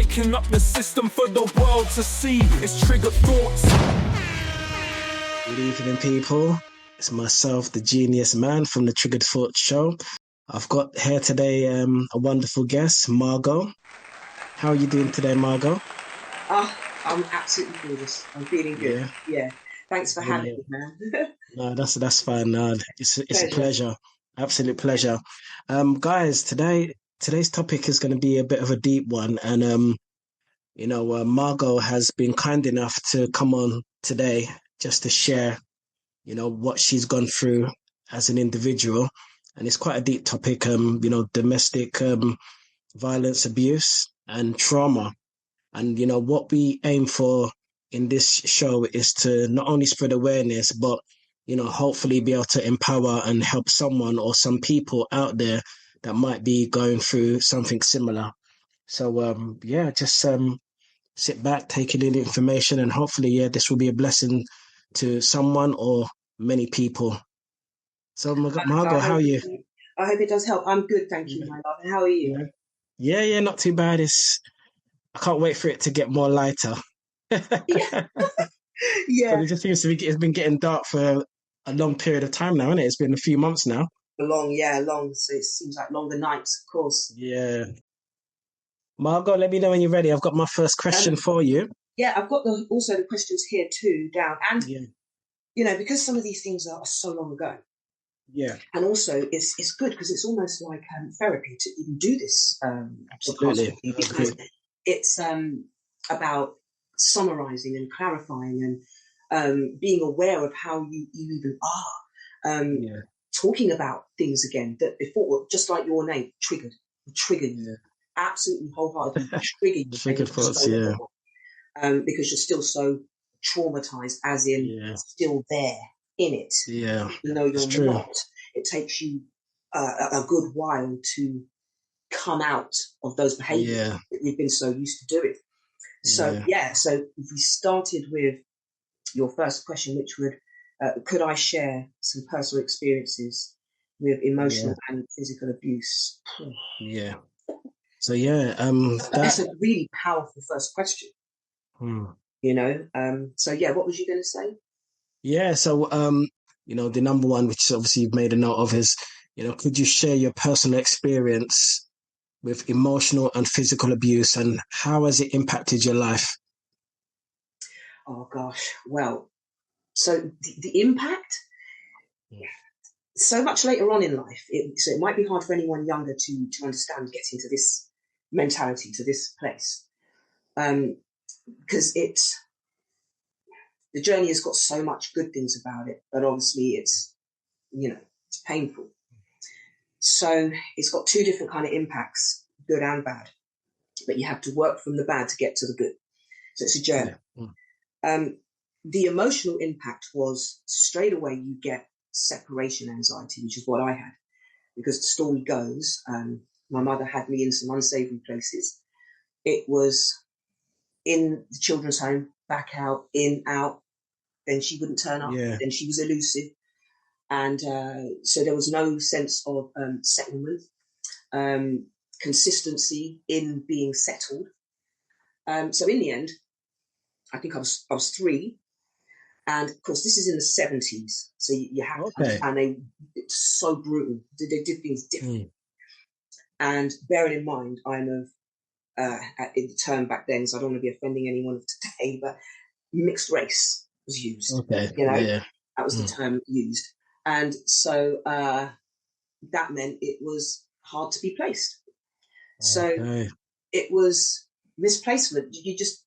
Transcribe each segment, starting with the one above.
shaking up the system for the world to see. It's Triggered Thoughts. Good evening, people. It's myself, the Geniusman from the Triggered Thoughts show. I've got here today a wonderful guest, Margot. How are you doing today, Margot? I'm absolutely gorgeous. I'm feeling good. Yeah. Thanks for having me, man. No, that's fine. It's a pleasure. Absolute pleasure. Guys, today's topic is going to be a bit of a deep one, and Margot has been kind enough to come on today just to share, what she's gone through as an individual, and it's quite a deep topic. Domestic violence, abuse, and trauma. And, what we aim for in this show is to not only spread awareness, but, hopefully be able to empower and help someone or some people out there that might be going through something similar. So, just sit back, take in the information, and hopefully, this will be a blessing to someone or many people. So, Margot, how are you? I hope it does help. I'm good, thank you, my love. And how are you? Yeah, not too bad. I can't wait for it to get more lighter. Yeah. But it just seems to be, it's been getting dark for a long period of time now, hasn't it? It's been a few months now. Long. So it seems like longer nights, of course. Yeah. Margot, let me know when you're ready. I've got my first question for you. Yeah, I've got also the questions here too down. And, because some of these things are so long ago. Yeah. And also it's good because it's almost like therapy to even do this. Absolutely. Because it's about summarizing and clarifying and being aware of how you even are. Talking about things again that before, just like your name, triggered. Yeah. Absolutely wholeheartedly triggered thoughts, because you're still so traumatized, as in still there in it. Yeah, even though you're not. It takes you a good while to come out of those behaviors that you've been so used to doing. So so if we started with your first question, which would could I share some personal experiences with emotional and physical abuse? Yeah. So that's a really powerful first question. So what was you going to say? Yeah. So the number one, which obviously you've made a note of, is could you share your personal experience with emotional and physical abuse, and how has it impacted your life? Oh gosh, well, so the impact. So much later on in life, so it might be hard for anyone younger to understand, getting to this mentality, to this place, because the journey has got so much good things about it, but obviously it's painful. So it's got two different kind of impacts, good and bad, but you have to work from the bad to get to the good. So it's a journey. The emotional impact was straight away you get separation anxiety, which is what I had, because the story goes, my mother had me in some unsavory places. It was in the children's home, back out, in, out. Then she wouldn't turn up. Then she was elusive. And so there was no sense of settlement, consistency in being settled. So in the end, I think I was 3. And of course, this is in the 70s. So you have to understand, it's so brutal. They did things different. And bearing in mind, I'm of, in the term back then, so I don't want to be offending anyone of today, but mixed race was used. That was the term used. And so that meant it was hard to be placed. So it was misplacement. You just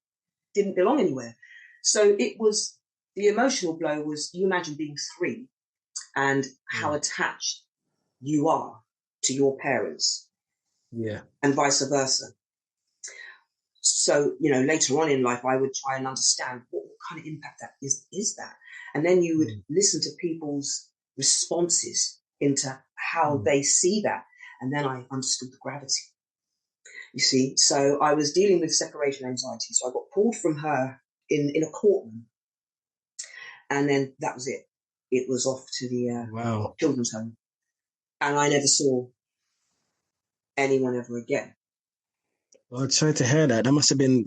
didn't belong anywhere. So it was, the emotional blow was, you imagine being 3 and how attached you are to your parents. And vice versa. So, later on in life, I would try and understand what kind of impact that is that. And then you would listen to people's responses into how they see that. And then I understood the gravity. You see, so I was dealing with separation anxiety. So I got pulled from her in a courtroom. And then that was it. It was off to the children's home. And I never saw anyone ever again. Well, sorry to hear that. That must have been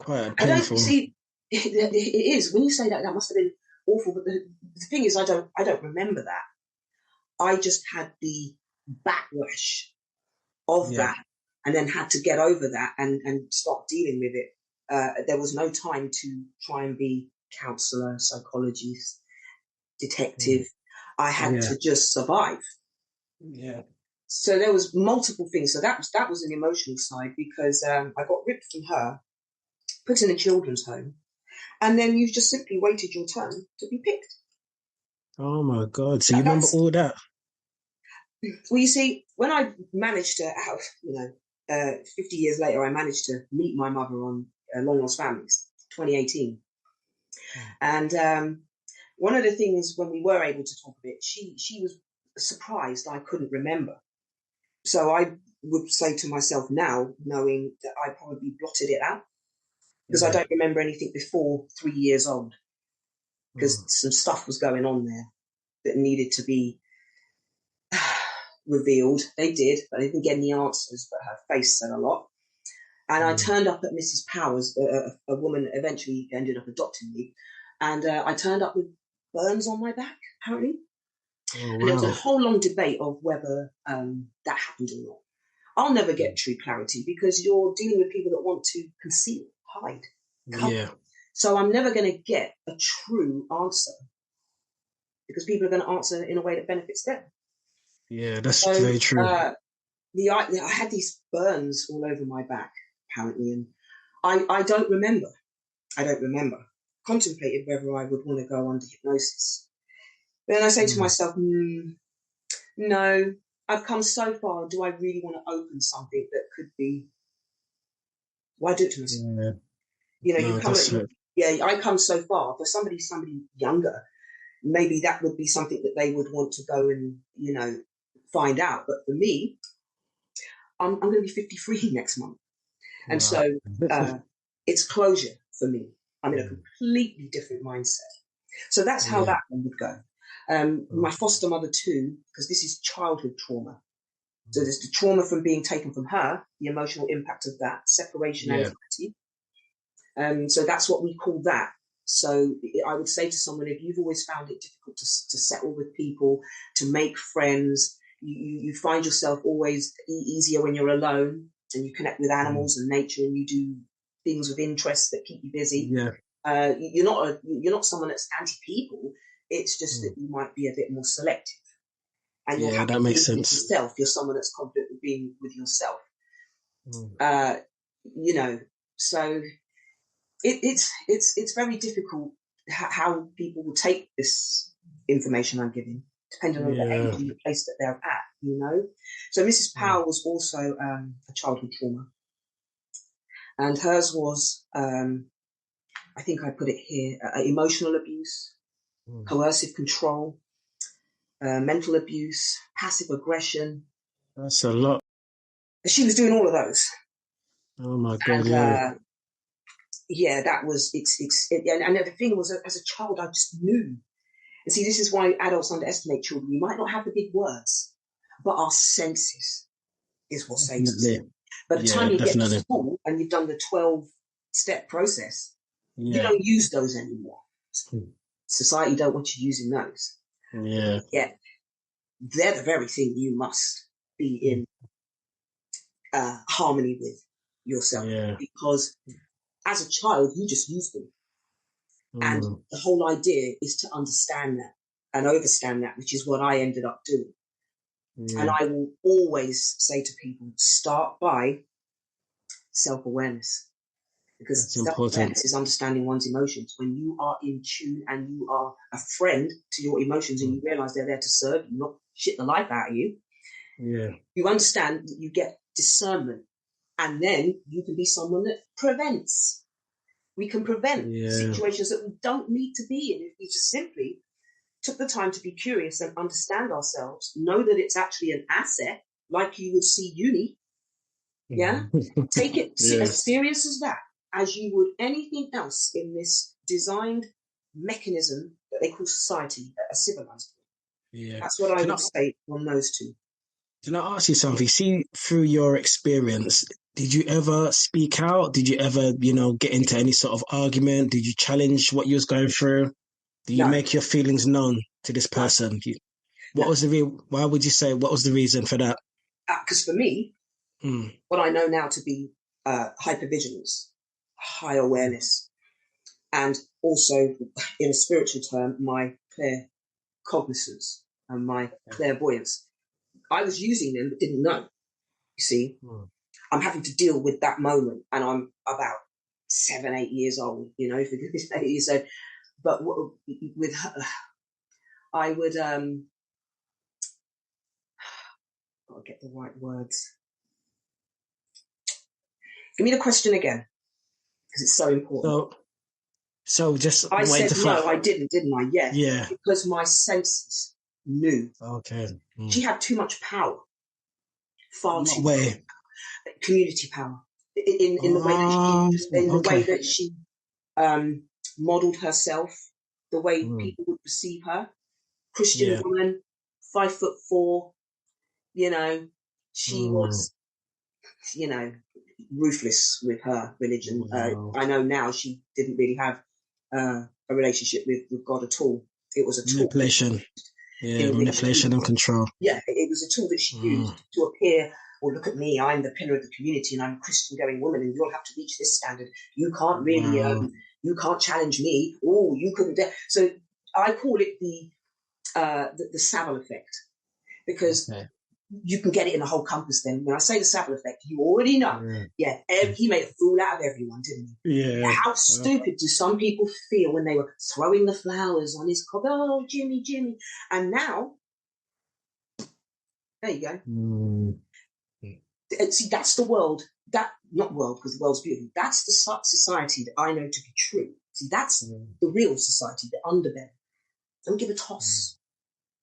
quite I don't painful. see it is when you say that must have been awful. But the thing is, I don't remember that. I just had the backlash of that, and then had to get over that and stop dealing with it. There was no time to try and be counselor, psychologist, detective. I had to just survive. Yeah. So there was multiple things. So that was an emotional side, because I got ripped from her, put in a children's home, and then you just simply waited your turn to be picked. Oh my God. So you remember all that? Well, you see, when I managed to, 50 years later, I managed to meet my mother on Long Lost Families, 2018. And one of the things, when we were able to talk a bit, she was surprised I couldn't remember. So I would say to myself now, knowing that I probably blotted it out, because I don't remember anything before 3 years old, because some stuff was going on there that needed to be revealed. They did, but I didn't get any answers, but her face said a lot. And I turned up at Mrs. Powers, a woman eventually ended up adopting me, and I turned up with burns on my back, apparently. Oh, wow. And there was a whole long debate of whether that happened or not. I'll never get true clarity, because you're dealing with people that want to conceal, hide, cover. Yeah. So I'm never going to get a true answer, because people are going to answer in a way that benefits them. Yeah, that's very true. I had these burns all over my back, apparently, and I don't remember. I don't remember. Contemplated whether I would want to go under hypnosis. Then I say to myself, no, I've come so far. Do I really want to open something that could be? Why do it to myself? I come so far. For somebody younger, maybe that would be something that they would want to go and find out. But for me, I'm going to be 53 next month, and so it's closure for me. I'm in a completely different mindset. So that's how that one would go. My foster mother too, because this is childhood trauma. So there's the trauma from being taken from her, the emotional impact of that, separation anxiety. So that's what we call that. So I would say to someone, if you've always found it difficult to settle with people, to make friends, you find yourself always easier when you're alone, and you connect with animals and nature, and you do things with interests that keep you busy. You're not someone that's anti-people. It's just that you might be a bit more selective. And you're happy that makes with sense. yourself. You're someone that's confident with being with yourself. So it's very difficult how people will take this information I'm giving, depending on the age and the place that they're at. So Mrs. Powell was also a childhood trauma, and hers was, I think I put it here, emotional abuse, coercive control, mental abuse, passive aggression. That's a lot. She was doing all of those. Oh my God! And, that was and the thing was, as a child, I just knew. And see, this is why adults underestimate children. We might not have the big words, but our senses is what saves us. By the time you get to school and you've done the 12-step process, you don't use those anymore. Society don't want you using those. Yet they're the very thing you must be in harmony with yourself, because as a child you just use them, and the whole idea is to understand that and overstand that, which is what I ended up doing. And I will always say to people, start by self-awareness, because self-awareness is understanding one's emotions. When you are in tune and you are a friend to your emotions, and you realize they're there to serve you, not shit the life out of you, you understand that you get discernment, and then you can be someone that prevents. We can prevent situations that we don't need to be in if we just simply took the time to be curious and understand ourselves, know that it's actually an asset, like you would see uni. Take it as serious as that, as you would anything else in this designed mechanism that they call society, a civilized one. That's what I would say on those two. Can I ask you something? See, through your experience, did you ever speak out? Did you ever, get into any sort of argument? Did you challenge what you was going through? Do you No, make your feelings known to this no, person? What no. was the why would you say, what was the reason for that? Because for me, Mm. what I know now to be hypervigilance, high awareness, and also in a spiritual term, my claircognizance and my clairvoyance. I was using them but didn't know. You see, Mm. I'm having to deal with that moment, and I'm about 7, 8 years old. For goodness sake. So, but with her, I would gotta get the right words. Give me the question again, because it's so important. So just I wait said to no, find. I didn't I? Yeah, Yeah. because my senses knew. Okay. She had too much power, far What too much way? community power in the way that Okay. she modeled herself, the way Mm. people would perceive her. Christian Yeah. woman, 5'4", she Mm. was, ruthless with her religion. Wow. I know now she didn't really have a relationship with God at all. It was a tool that Manipulation. Yeah, thing that she manipulation used. and control. Yeah, it was a tool that she Mm. used to appear, well, look at me, I'm the pillar of the community and I'm a Christian going woman and you'll have to reach this standard. You can't really, Wow. you can't challenge me. Oh, you couldn't. So I call it the Savile effect, because Okay. you can get it in a whole compass then. When I say the Savile effect, you already know. Yeah, he made a fool out of everyone, didn't he? Yeah. How stupid do some people feel when they were throwing the flowers on his cob? Oh, Jimmy, Jimmy. And now, there you go. Mm. See, that's the world. Not world, because the world's beautiful. That's the society that I know to be true. See, that's the real society, the underbelly. Don't give a toss.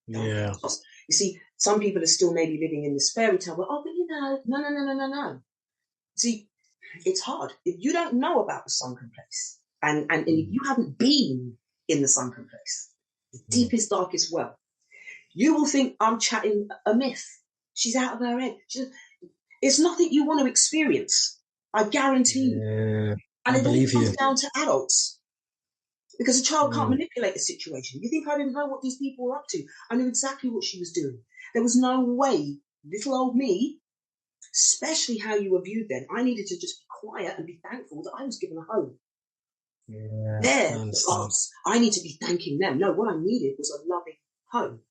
Don't give Yeah. a toss. You see, some people are still maybe living in this fairy tale. Well, oh, but no. See, it's hard. If you don't know about the sunken place, and if you haven't been in the sunken place, the deepest, darkest well, you will think I'm chatting a myth. She's out of her head. It's nothing you want to experience. I guarantee you. Yeah. And I it all believe comes you. down to adults. Because a child can't manipulate the situation. You think I didn't know what these people were up to? I knew exactly what she was doing. There was no way little old me, especially how you were viewed then, I needed to just be quiet and be thankful that I was given a home. Yeah. They're I the understand. gods. I need to be thanking them. No, what I needed was a loving home.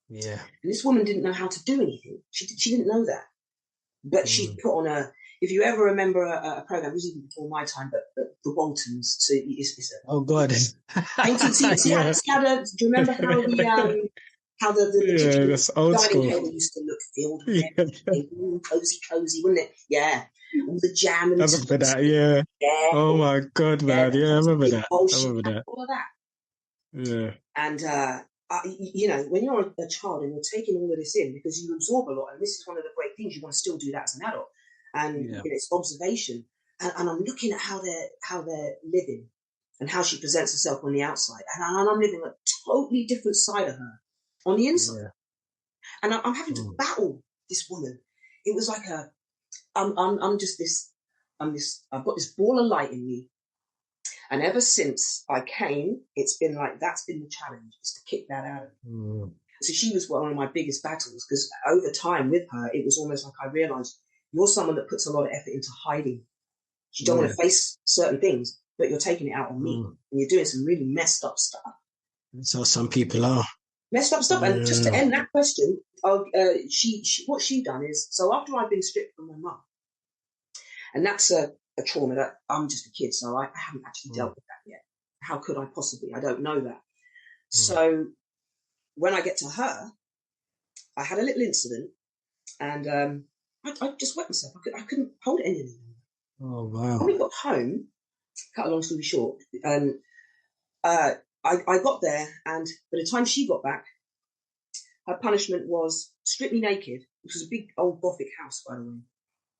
Yeah. And this woman didn't know how to do anything. She didn't know that. But she put on if you ever remember a program, it was even before my time, but the Waltons. So it's Oh God. painting. See Yeah. do you remember how the Yeah, kitchen that's old dining school. table used to look filled with Yeah. everything, cozy, wouldn't it? Yeah, all the jam I and remember toast. that, yeah. Yeah, Oh my God, yeah, man. Yeah, I the remember big that. bowl. I She remember had that. all of that. Yeah. And when you're a child and you're taking all of this in, because you absorb a lot, and this is one of the great things, you want to still do that as an adult, and Yeah. it's observation. And I'm looking at how they're living and how she presents herself on the outside, and I'm living a totally different side of her on the inside, Yeah. and I'm having to battle this woman. It was like I'm just this. I've got this ball of light in me. And ever since I came, it's been like, that's been the challenge, is to kick that out of me. So she was one of my biggest battles, because over time with her, it was almost like I realized, you're someone that puts a lot of effort into hiding. You don't want to face certain things, but you're taking it out on me. And you're doing some really messed up stuff. That's how some people are. Messed up stuff. And just to end that question, what she done is, so after I've been stripped from my mum, and that's a trauma that I'm just a kid, so I haven't actually dealt with that yet. How could I possibly? I don't know that. So when I get to her, I had a little incident, and I just wet myself. I couldn't hold it anymore. Oh wow. When we got home, cut a long story short, I got there, and by the time she got back, her punishment was strip me naked, which was a big old Gothic house, by the way.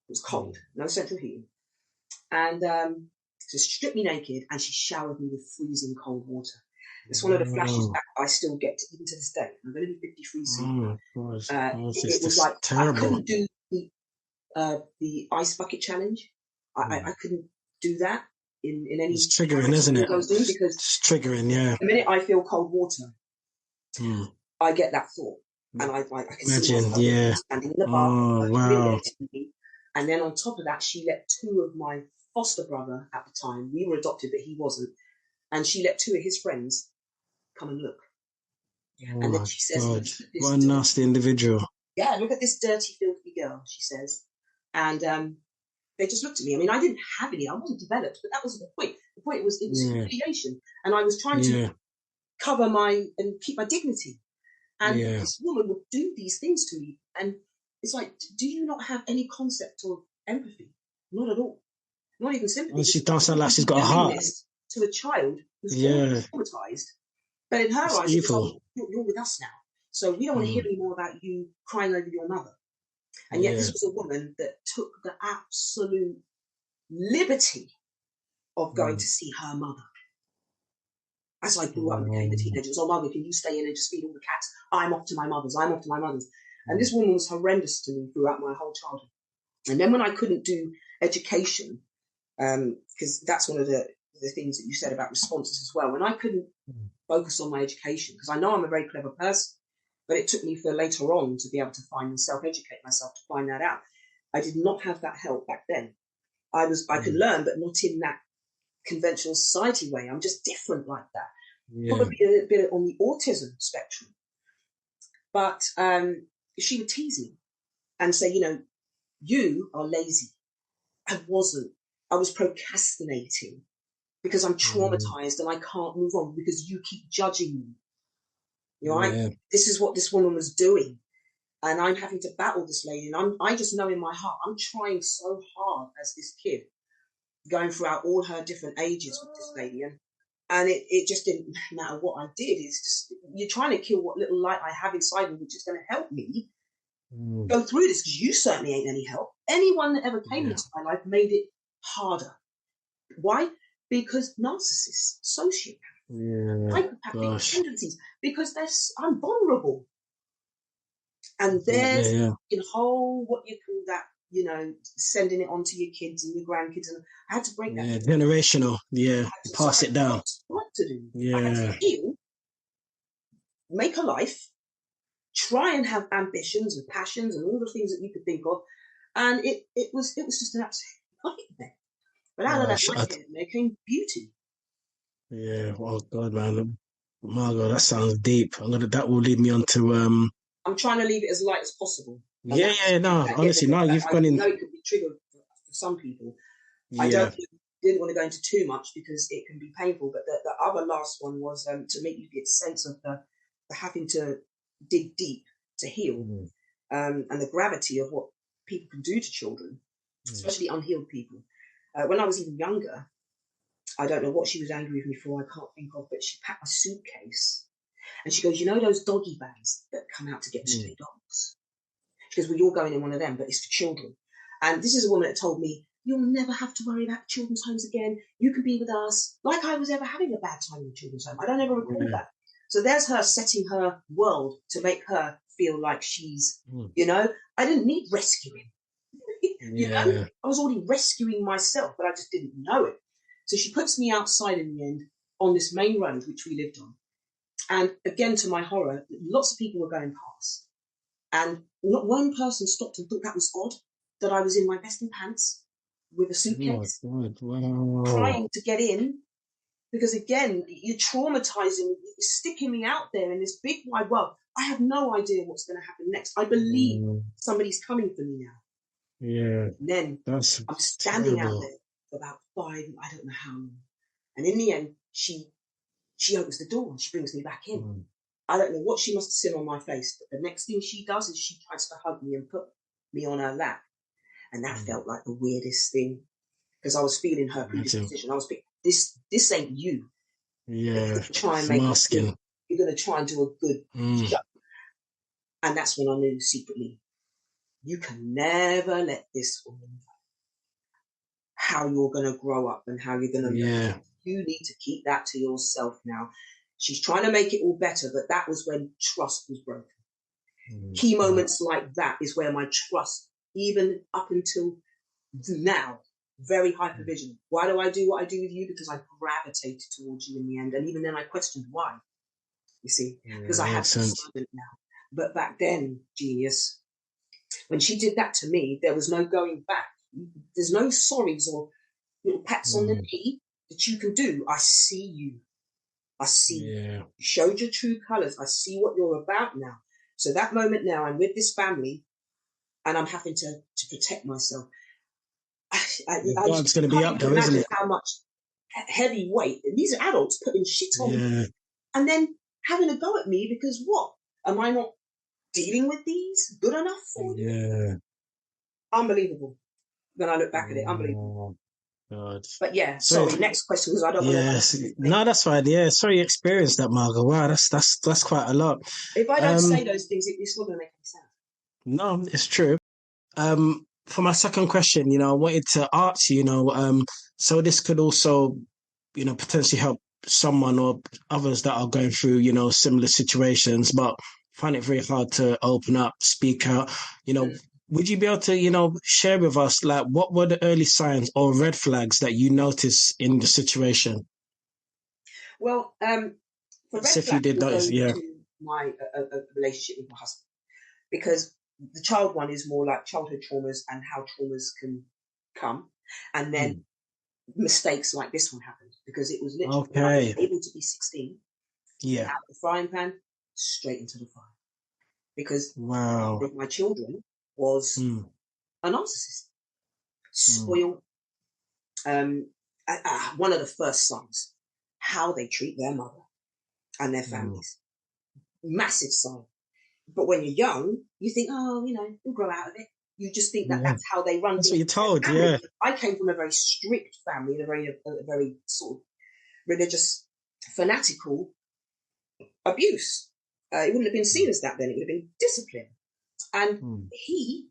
It was cold, no central heating. And so stripped me naked, and she showered me with freezing cold water. It's one of the flashes back I still get even to this day. I'm going to be 53 soon. It was like terrible. I couldn't do the ice bucket challenge. I couldn't do that in any. It's triggering, isn't it? I was doing because it's triggering, yeah. The minute I feel cold water, I get that thought, and I can see myself standing in the bath, wow. And then on top of that, she let two of my foster brother at the time. We were adopted, but he wasn't, and she let two of his friends come and look. Oh, and then she says, God. What a nasty individual. Yeah, look at this dirty, filthy girl, she says. And they just looked at me. I mean, I didn't have any. I wasn't developed, but that wasn't the point. The point was it was humiliation. And I was trying to cover and keep my dignity. And this woman would do these things to me. And it's like, do you not have any concept of empathy? Not at all. Not even sympathy. Well, she does sound like she's got a heart. To a child who's traumatized. But in her eyes, it's like, you're with us now. So we don't want to hear any more about you crying over your mother. And yet this was a woman that took the absolute liberty of going to see her mother. As I grew up and became a teenager, it was, oh, Margot, can you stay in and just feed all the cats? I'm off to my mother's. And this woman was horrendous to me throughout my whole childhood. And then when I couldn't do education, because that's one of the things that you said about responses as well, when I couldn't focus on my education, because I know I'm a very clever person, but it took me for later on to be able to find and self-educate myself to find that out. I did not have that help back then. I could learn, but not in that conventional society way. I'm just different like that. Probably a bit on the autism spectrum. But she would tease me and say, you are lazy. I wasn't. I was procrastinating because I'm traumatized and I can't move on because you keep judging me. This is what this woman was doing. And I'm having to battle this lady. And I just know in my heart, I'm trying so hard as this kid, going throughout all her different ages with this lady. And it just didn't matter what I did. It's just, you're trying to kill what little light I have inside me, which is going to help me go through this, because you certainly ain't any help. Anyone that ever came into my life made it harder. Why? Because narcissists, sociopaths, psychopathic tendencies, because I'm vulnerable. And there's in whole, what you call that, sending it on to your kids and your grandkids. And I had to break that. Yeah, generational. Yeah, pass it down. What to do. Yeah. I had to heal, make a life, try and have ambitions and passions and all the things that you could think of. And it was just an absolute nightmare. But out of that nightmare came beauty. Yeah, oh God, man. Margot, that sounds deep. That will lead me on to I'm trying to leave it as light as possible. No, honestly, no, you've gone in. I know it could be triggered for some people. I didn't want to go into too much because it can be painful. But the other last one was to make you get a sense of the having to dig deep to heal, and the gravity of what people can do to children, especially unhealed people. When I was even younger, I don't know what she was angry with me for, I can't think of, but she packed my suitcase. And she goes, those doggy bags that come out to get stray dogs? She goes, well, you're going in one of them, but it's for children. And this is a woman that told me, you'll never have to worry about children's homes again. You can be with us. Like I was ever having a bad time in children's home. I don't ever recall that. So there's her setting her world to make her feel like she's, I didn't need rescuing. I was already rescuing myself, but I just didn't know it. So she puts me outside in the end on this main road, which we lived on. And again, to my horror, lots of people were going past. And not one person stopped and thought that was odd, that I was in my vest and pants with a suitcase, trying to get in. Because again, you're traumatizing, you're sticking me out there in this big wide world. I have no idea what's going to happen next. I believe somebody's coming for me now. Yeah. And then I'm standing out there for about 5, I don't know how long. And in the end, she opens the door and she brings me back in. I don't know what she must have seen on my face, but the next thing she does is she tries to hug me and put me on her lap. And that felt like the weirdest thing, because I was feeling her predisposition. I was thinking, this ain't you. Yeah, try and make masking. You're going to try and do a good show. And that's when I knew secretly, you can never let this woman know how you're going to grow up and how you're going to learn. You need to keep that to yourself now. She's trying to make it all better, but that was when trust was broken. Key moments like that is where my trust, even up until now, very hypervigilant. Why do I do what I do with you? Because I gravitated towards you in the end. And even then I questioned why, you see, because I had discernment now. But back then, Genius, when she did that to me, there was no going back. There's no sorries or little pats on the knee that you can do. I see you. I see you. You showed your true colors. I see what you're about now. So that moment now, I'm with this family and I'm having to protect myself. God's going to be up there, isn't it? How much heavy weight. These are adults putting shit on me and then having a go at me because what? Am I not dealing with these good enough for you? Yeah. Unbelievable. When I look back at it, unbelievable. God. But yeah, sorry, next question because I don't want to. No, that's fine. Yeah, sorry you experienced that, Margot. Wow, that's quite a lot. If I don't say those things, it's not going to make any sense. No, it's true. For my second question, I wanted to ask you, so this could also, potentially help someone or others that are going through, similar situations, but find it very hard to open up, speak out. Would you be able to, share with us, like, what were the early signs or red flags that you noticed in the situation? Well, for red flags, you did notice, to my relationship with my husband, because the child one is more like childhood traumas and how traumas can come, and then mistakes like this one happened because it was literally when I was able to be 16. Out of the frying pan, straight into the fire, because my children was a narcissist, spoiled. One of the first signs, how they treat their mother and their families, massive sign. But when you're young, you think, you'll grow out of it. You just think that that's how they run. That's what you're told, yeah. I came from a very strict family, a very sort of religious, fanatical abuse. It wouldn't have been seen as that then. It would have been discipline. And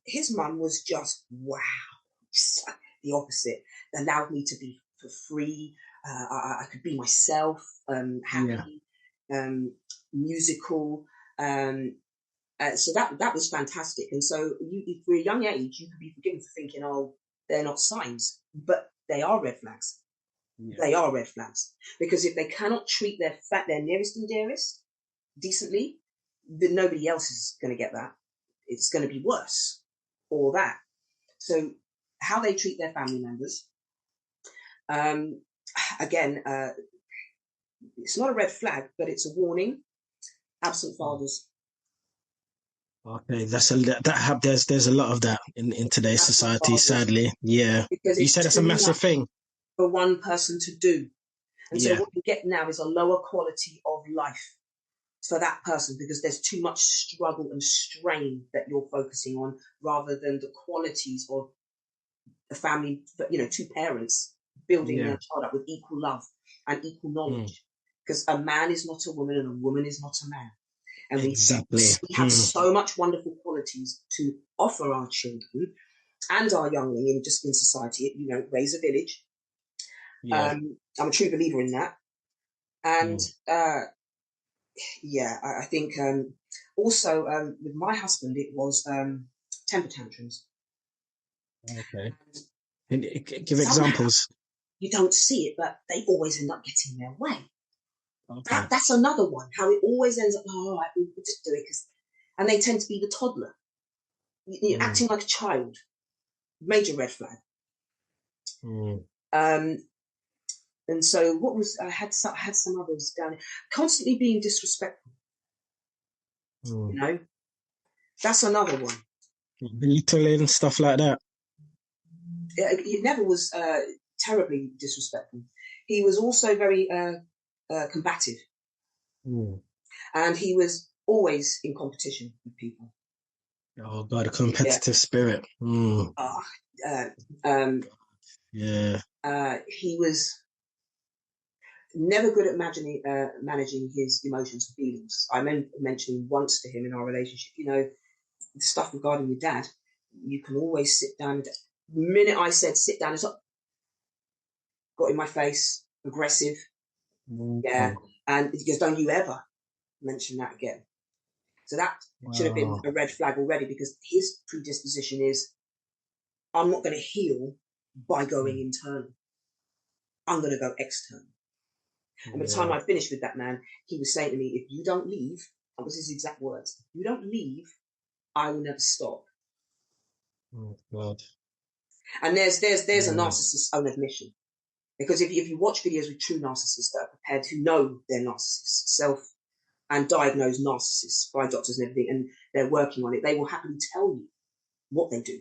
his mum was just, wow, just the opposite. Allowed me to be for free. I could be myself, happy, musical. So that was fantastic. And so for a young age, you could be forgiven for thinking, oh, they're not signs, but they are red flags. Yeah. They are red flags, because if they cannot treat their nearest and dearest decently, then nobody else is going to get that. It's going to be worse, or that. So how they treat their family members, again, it's not a red flag, but it's a warning. Absent fathers. Okay, there's a lot of that in today's society, sadly. Yeah, because you said it's a massive thing for one person to do, and so what you get now is a lower quality of life for that person, because there's too much struggle and strain that you're focusing on, rather than the qualities of a family. Two parents building their child up with equal love and equal knowledge, because a man is not a woman and a woman is not a man. And we have so much wonderful qualities to offer our children and our youngling in society. Raise a village. Yeah. I'm a true believer in that. And I think also with my husband, it was temper tantrums. Okay. Give examples. You don't see it, but they always end up getting their way. Okay. That's another one. How it always ends up, all right, we'll just do it, and they tend to be the toddler, acting like a child. Major red flag. And so I had some others down, constantly being disrespectful. That's another one. Belittling, stuff like that. He never was terribly disrespectful. He was also very combative. And he was always in competition with people. Oh God, a competitive spirit. He was never good at managing his emotions and feelings. I remember mentioning once to him in our relationship, the stuff regarding your dad, you can always sit down. The minute I said sit down, it's up, got in my face, aggressive. Yeah. And he goes, don't you ever mention that again. So that should have been a red flag already, because his predisposition is, I'm not going to heal by going internal. I'm going to go external. And by the time I finished with that man, he was saying to me, if you don't leave, that was his exact words, if you don't leave, I will never stop. Oh, God. And there's a narcissist's own admission. Because if you watch videos with true narcissists that are prepared, who know they're narcissists, self and diagnosed narcissists by doctors and everything, and they're working on it, they will happily tell you what they do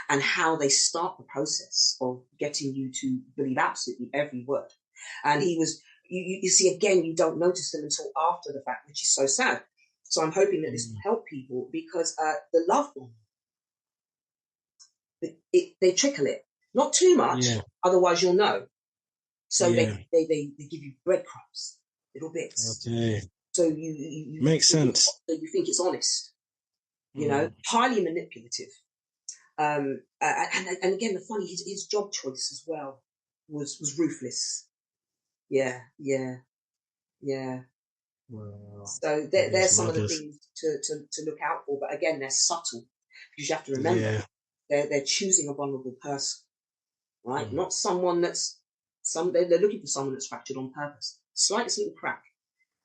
and how they start the process of getting you to believe absolutely every word. And he was, you see, again, you don't notice them until after the fact, which is so sad. So I'm hoping that this will help people, because the love bomb, they trickle it, not too much, otherwise you'll know. So they give you breadcrumbs, little bits. Okay. So you makes sense. So you think it's honest, you know, highly manipulative. And again, the funny, his job choice as well was ruthless. Yeah. Wow. So there's some of the things to look out for, but again, they're subtle, because you have to remember they're choosing a vulnerable person, right? Not someone they're looking for someone that's fractured on purpose. Slightest little crack.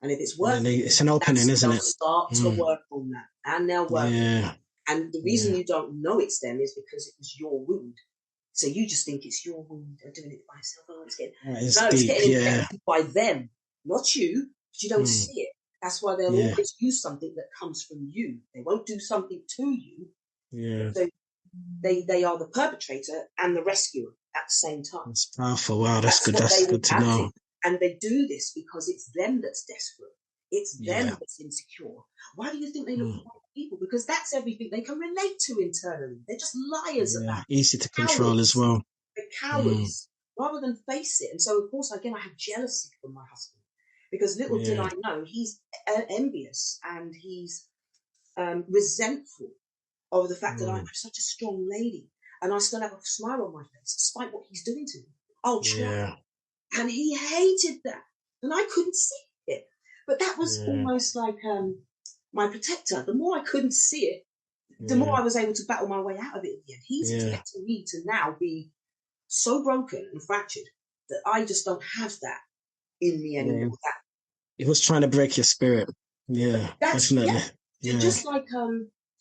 And if it's worth it's an opening, isn't it? They'll start to work on that, and they'll work on it. And the reason you don't know it's them is because it was your wound. So you just think it's your wound. I'm doing it by myself. Oh, it's getting infected by them, not you, but you don't see it. That's why they'll always use something that comes from you. They won't do something to you. Yeah. So they are the perpetrator and the rescuer at the same time. That's powerful. Wow, that's good. That's good to know. And they do this because it's them that's desperate. It's them that's insecure. Why do you think they look for other people? Because that's everything they can relate to internally. They're just liars at that. Easy to control as well. They're cowards, rather than face it. And so, of course, again, I have jealousy from my husband, because little did I know he's envious and he's resentful of the fact that I'm such a strong lady and I still have a smile on my face despite what he's doing to me. I'll try. And he hated that. And I couldn't see it. But that was almost like my protector. The more I couldn't see it, the more I was able to battle my way out of it in the end. He's expecting me to now be so broken and fractured that I just don't have that in me anymore. He was trying to break your spirit. Yeah, definitely. Yeah. Just like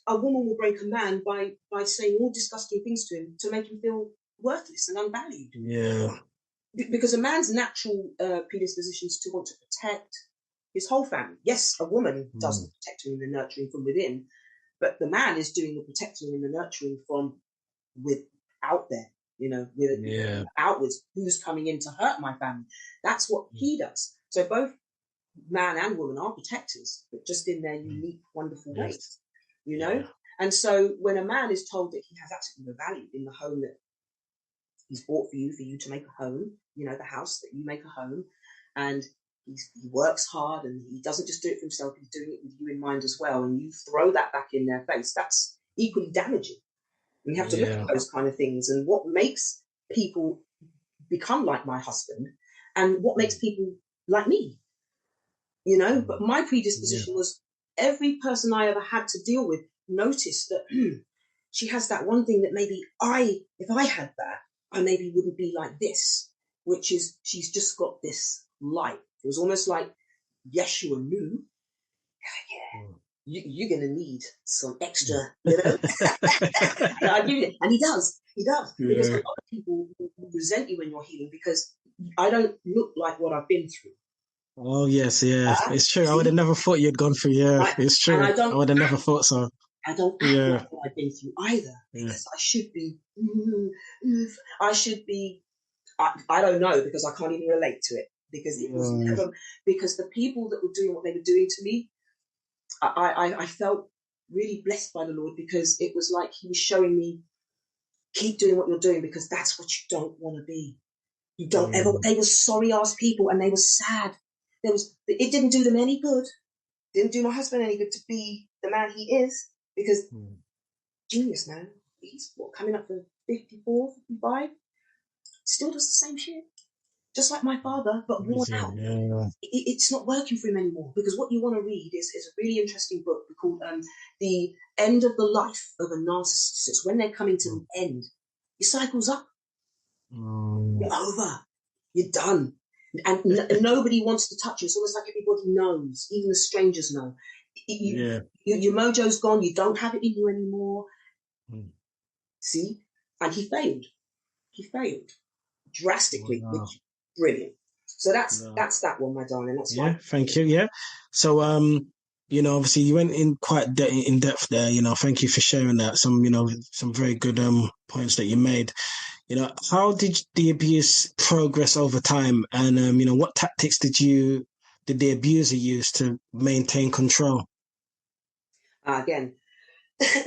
a woman will break a man by saying all disgusting things to him to make him feel worthless and unvalued. Yeah. Because a man's natural predisposition is to want to protect his whole family. Yes, a woman does the protecting and the nurturing from within, but the man is doing the protecting and the nurturing from out there, you know, outwards. Who's coming in to hurt my family? That's what he does. So both man and woman are protectors, but just in their unique, wonderful ways, you know? And so when a man is told that he has absolutely no value in the home that he's bought for you to make a home, you know, the house that you make a home, and he works hard and he doesn't just do it for himself, he's doing it with you in mind as well, and you throw that back in their face, that's equally damaging. And you have to look at those kind of things and what makes people become like my husband and what makes people like me, you know. But my predisposition was every person I ever had to deal with noticed that she has that one thing that maybe if I had that, I maybe wouldn't be like this, which is she's just got this light. It was almost like Yeshua knew, you're going to need some extra, you know. And I give you it. And he does. Because a lot of people will resent you when you're healing because I don't look like what I've been through. Oh, yes, it's true. I would have never thought you'd gone through, it's true. I would have never thought so. I don't act like what I've been through either, because I should be, I don't know, because I can't even relate to it, because it was never, because the people that were doing what they were doing to me, I felt really blessed by the Lord, because it was like he was showing me, keep doing what you're doing, because that's what you don't want to be. You don't ever, they were sorry ass people, and they were sad. It didn't do them any good. Didn't do my husband any good to be the man he is, because Geniusman, he's coming up for 54, 55, still does the same shit. just like my father, but worn out. Yeah. It's not working for him anymore, because what you want to read is a really interesting book called The End of the Life of a Narcissist. It's when they're coming to the end. Your cycle's up. You're over. You're done. And nobody wants to touch you. It's almost like everybody knows. Even the strangers know. Your mojo's gone. You don't have it in you anymore. See? And he failed. He failed drastically. Which, brilliant. So that's that one, my darling. That's fine. Thank you. Yeah. So you know, obviously you went in quite in depth there. You know, thank you for sharing that. Some very good points that you made. You know, how did the abuse progress over time, and you know, what tactics did the abuser use to maintain control? Again,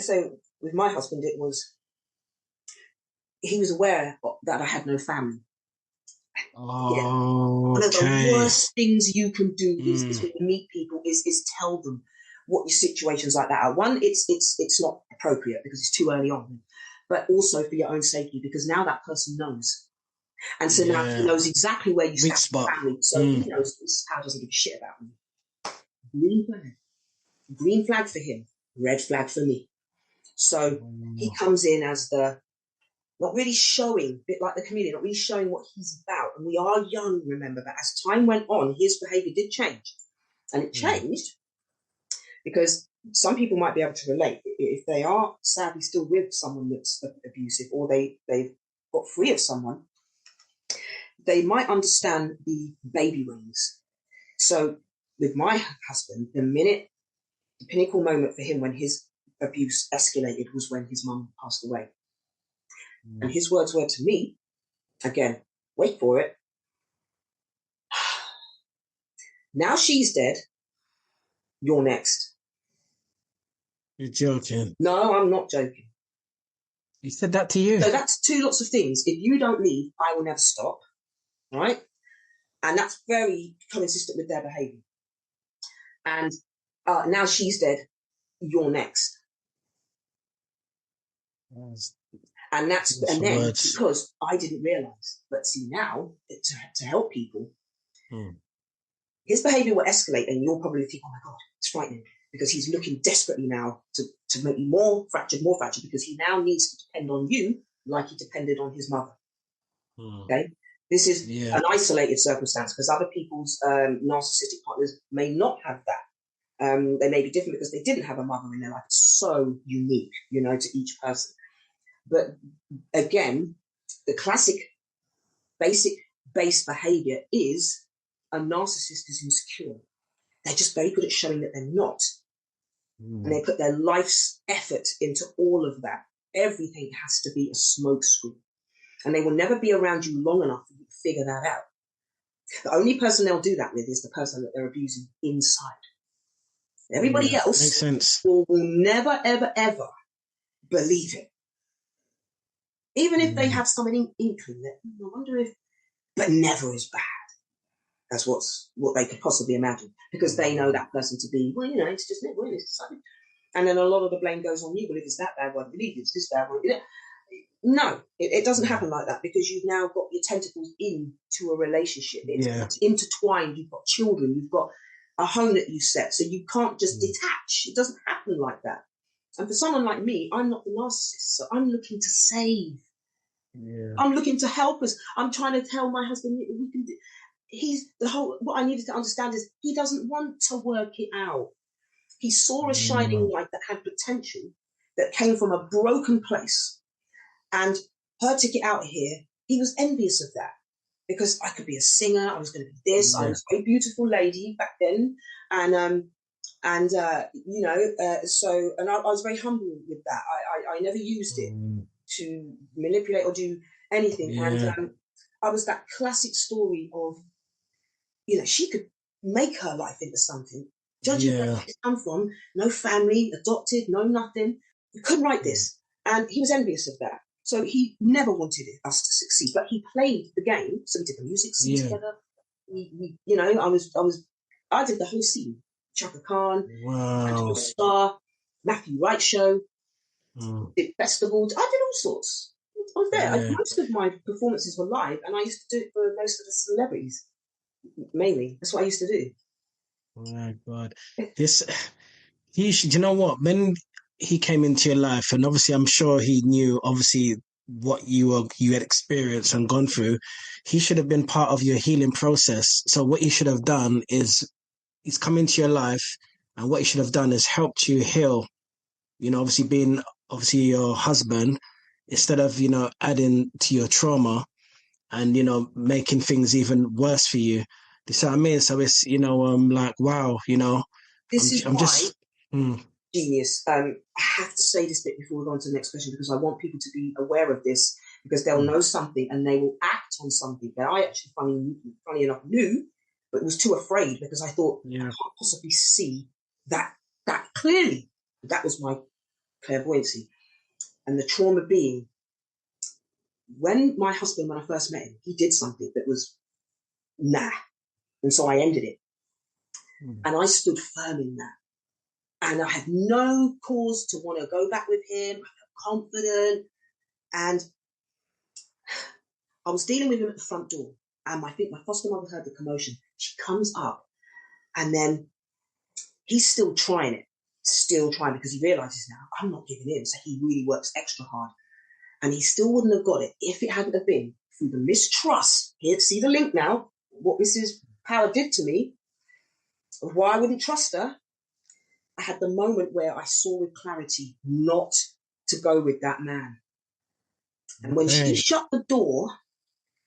so with my husband, he was aware that I had no family. One of the worst things you can do is when you meet people is tell them what your situations like that are. One, it's not appropriate because it's too early on, but also for your own safety, because now that person knows. And so now he knows exactly where you stand with family. So he knows this power doesn't give a shit about me. Green flag. Green flag for him. Red flag for me. So he comes in as not really showing, a bit like the comedian, not really showing what he's about. And we are young, remember, but as time went on, his behavior did change. And it changed because some people might be able to relate. If they are sadly still with someone that's abusive, or they've got free of someone, they might understand the baby wings. So with my husband, the pinnacle moment for him when his abuse escalated was when his mum passed away. And his words were to me, again, wait for it. Now she's dead. You're next. You're joking. No, I'm not joking. He said that to you? So that's two lots of things. If you don't leave, I will never stop. Right? And that's very consistent with their behavior. And now she's dead. You're next. And then words. Because I didn't realize, but see now to help people, his behavior will escalate, and you'll probably think, oh my God, it's frightening, because he's looking desperately now to make you more fractured, because he now needs to depend on you like he depended on his mother. Okay, this is an isolated circumstance, because other people's narcissistic partners may not have that. They may be different because they didn't have a mother in their life. It's so unique, to each person. But again, the classic basic base behavior is a narcissist is insecure. They're just very good at showing that they're not. And they put their life's effort into all of that. Everything has to be a smokescreen. And they will never be around you long enough for you to figure that out. The only person they'll do that with is the person that they're abusing inside. Everybody else makes sense. will never, ever, ever believe it. Even if they have some inkling that, I wonder if, but never as bad as what they could possibly imagine, because they know that person to be, it's just never, it's something. And then a lot of the blame goes on you. Well, if it's that bad, why do you believe it? It's this bad, why do you? No, it doesn't happen like that, because you've now got your tentacles into a relationship. It's intertwined. You've got children. You've got a home that you set. So you can't just detach. It doesn't happen like that. And for someone like me, I'm not the narcissist. So I'm looking to save. I'm looking to help us. I'm trying to tell my husband we can do. What I needed to understand is he doesn't want to work it out. He saw a shining light that had potential, that came from a broken place, and her to get out here, he was envious of that, because I could be a singer. I was going to be this. I was a very beautiful lady back then, and I was very humble with that. I never used it to manipulate or do anything. And I was that classic story of, she could make her life into something. Judging where she's come from, no family, adopted, no nothing. You couldn't write this. And he was envious of that. So he never wanted us to succeed, but he played the game. So we did the music scene together. I did the whole scene. Chaka Khan, Star, Matthew Wright show, did festivals. I did all sorts. was there. Yeah. Most of my performances were live, and I used to do it for most of the celebrities, mainly. That's what I used to do. Oh my God. This, you know what? When he came into your life, and obviously I'm sure he knew obviously what you had experienced and gone through, he should have been part of your healing process. So what he should have done is he's come into your life, and what he should have done is helped you heal. You know, obviously being obviously your husband, instead of, adding to your trauma and, making things even worse for you. You see what I mean? So it's, like, wow, This is I'm why, just, mm, Genius, I have to say this bit before we go on to the next question, because I want people to be aware of this, because they'll know something and they will act on something that I actually, funny enough, knew, but was too afraid, because I thought, I can't possibly see that clearly. That was my clairvoyancy. And the trauma being, when my husband, when I first met him, he did something that was nah. And so I ended it. And I stood firm in that. And I had no cause to want to go back with him. I felt confident. And I was dealing with him at the front door. And I think my foster mother heard the commotion. She comes up, and then he's still trying because he realizes now, I'm not giving in. So he really works extra hard. And he still wouldn't have got it if it hadn't have been through the mistrust. Here, see the link now, what Mrs. Power did to me, of why I wouldn't trust her. I had the moment where I saw with clarity not to go with that man. And when she shut the door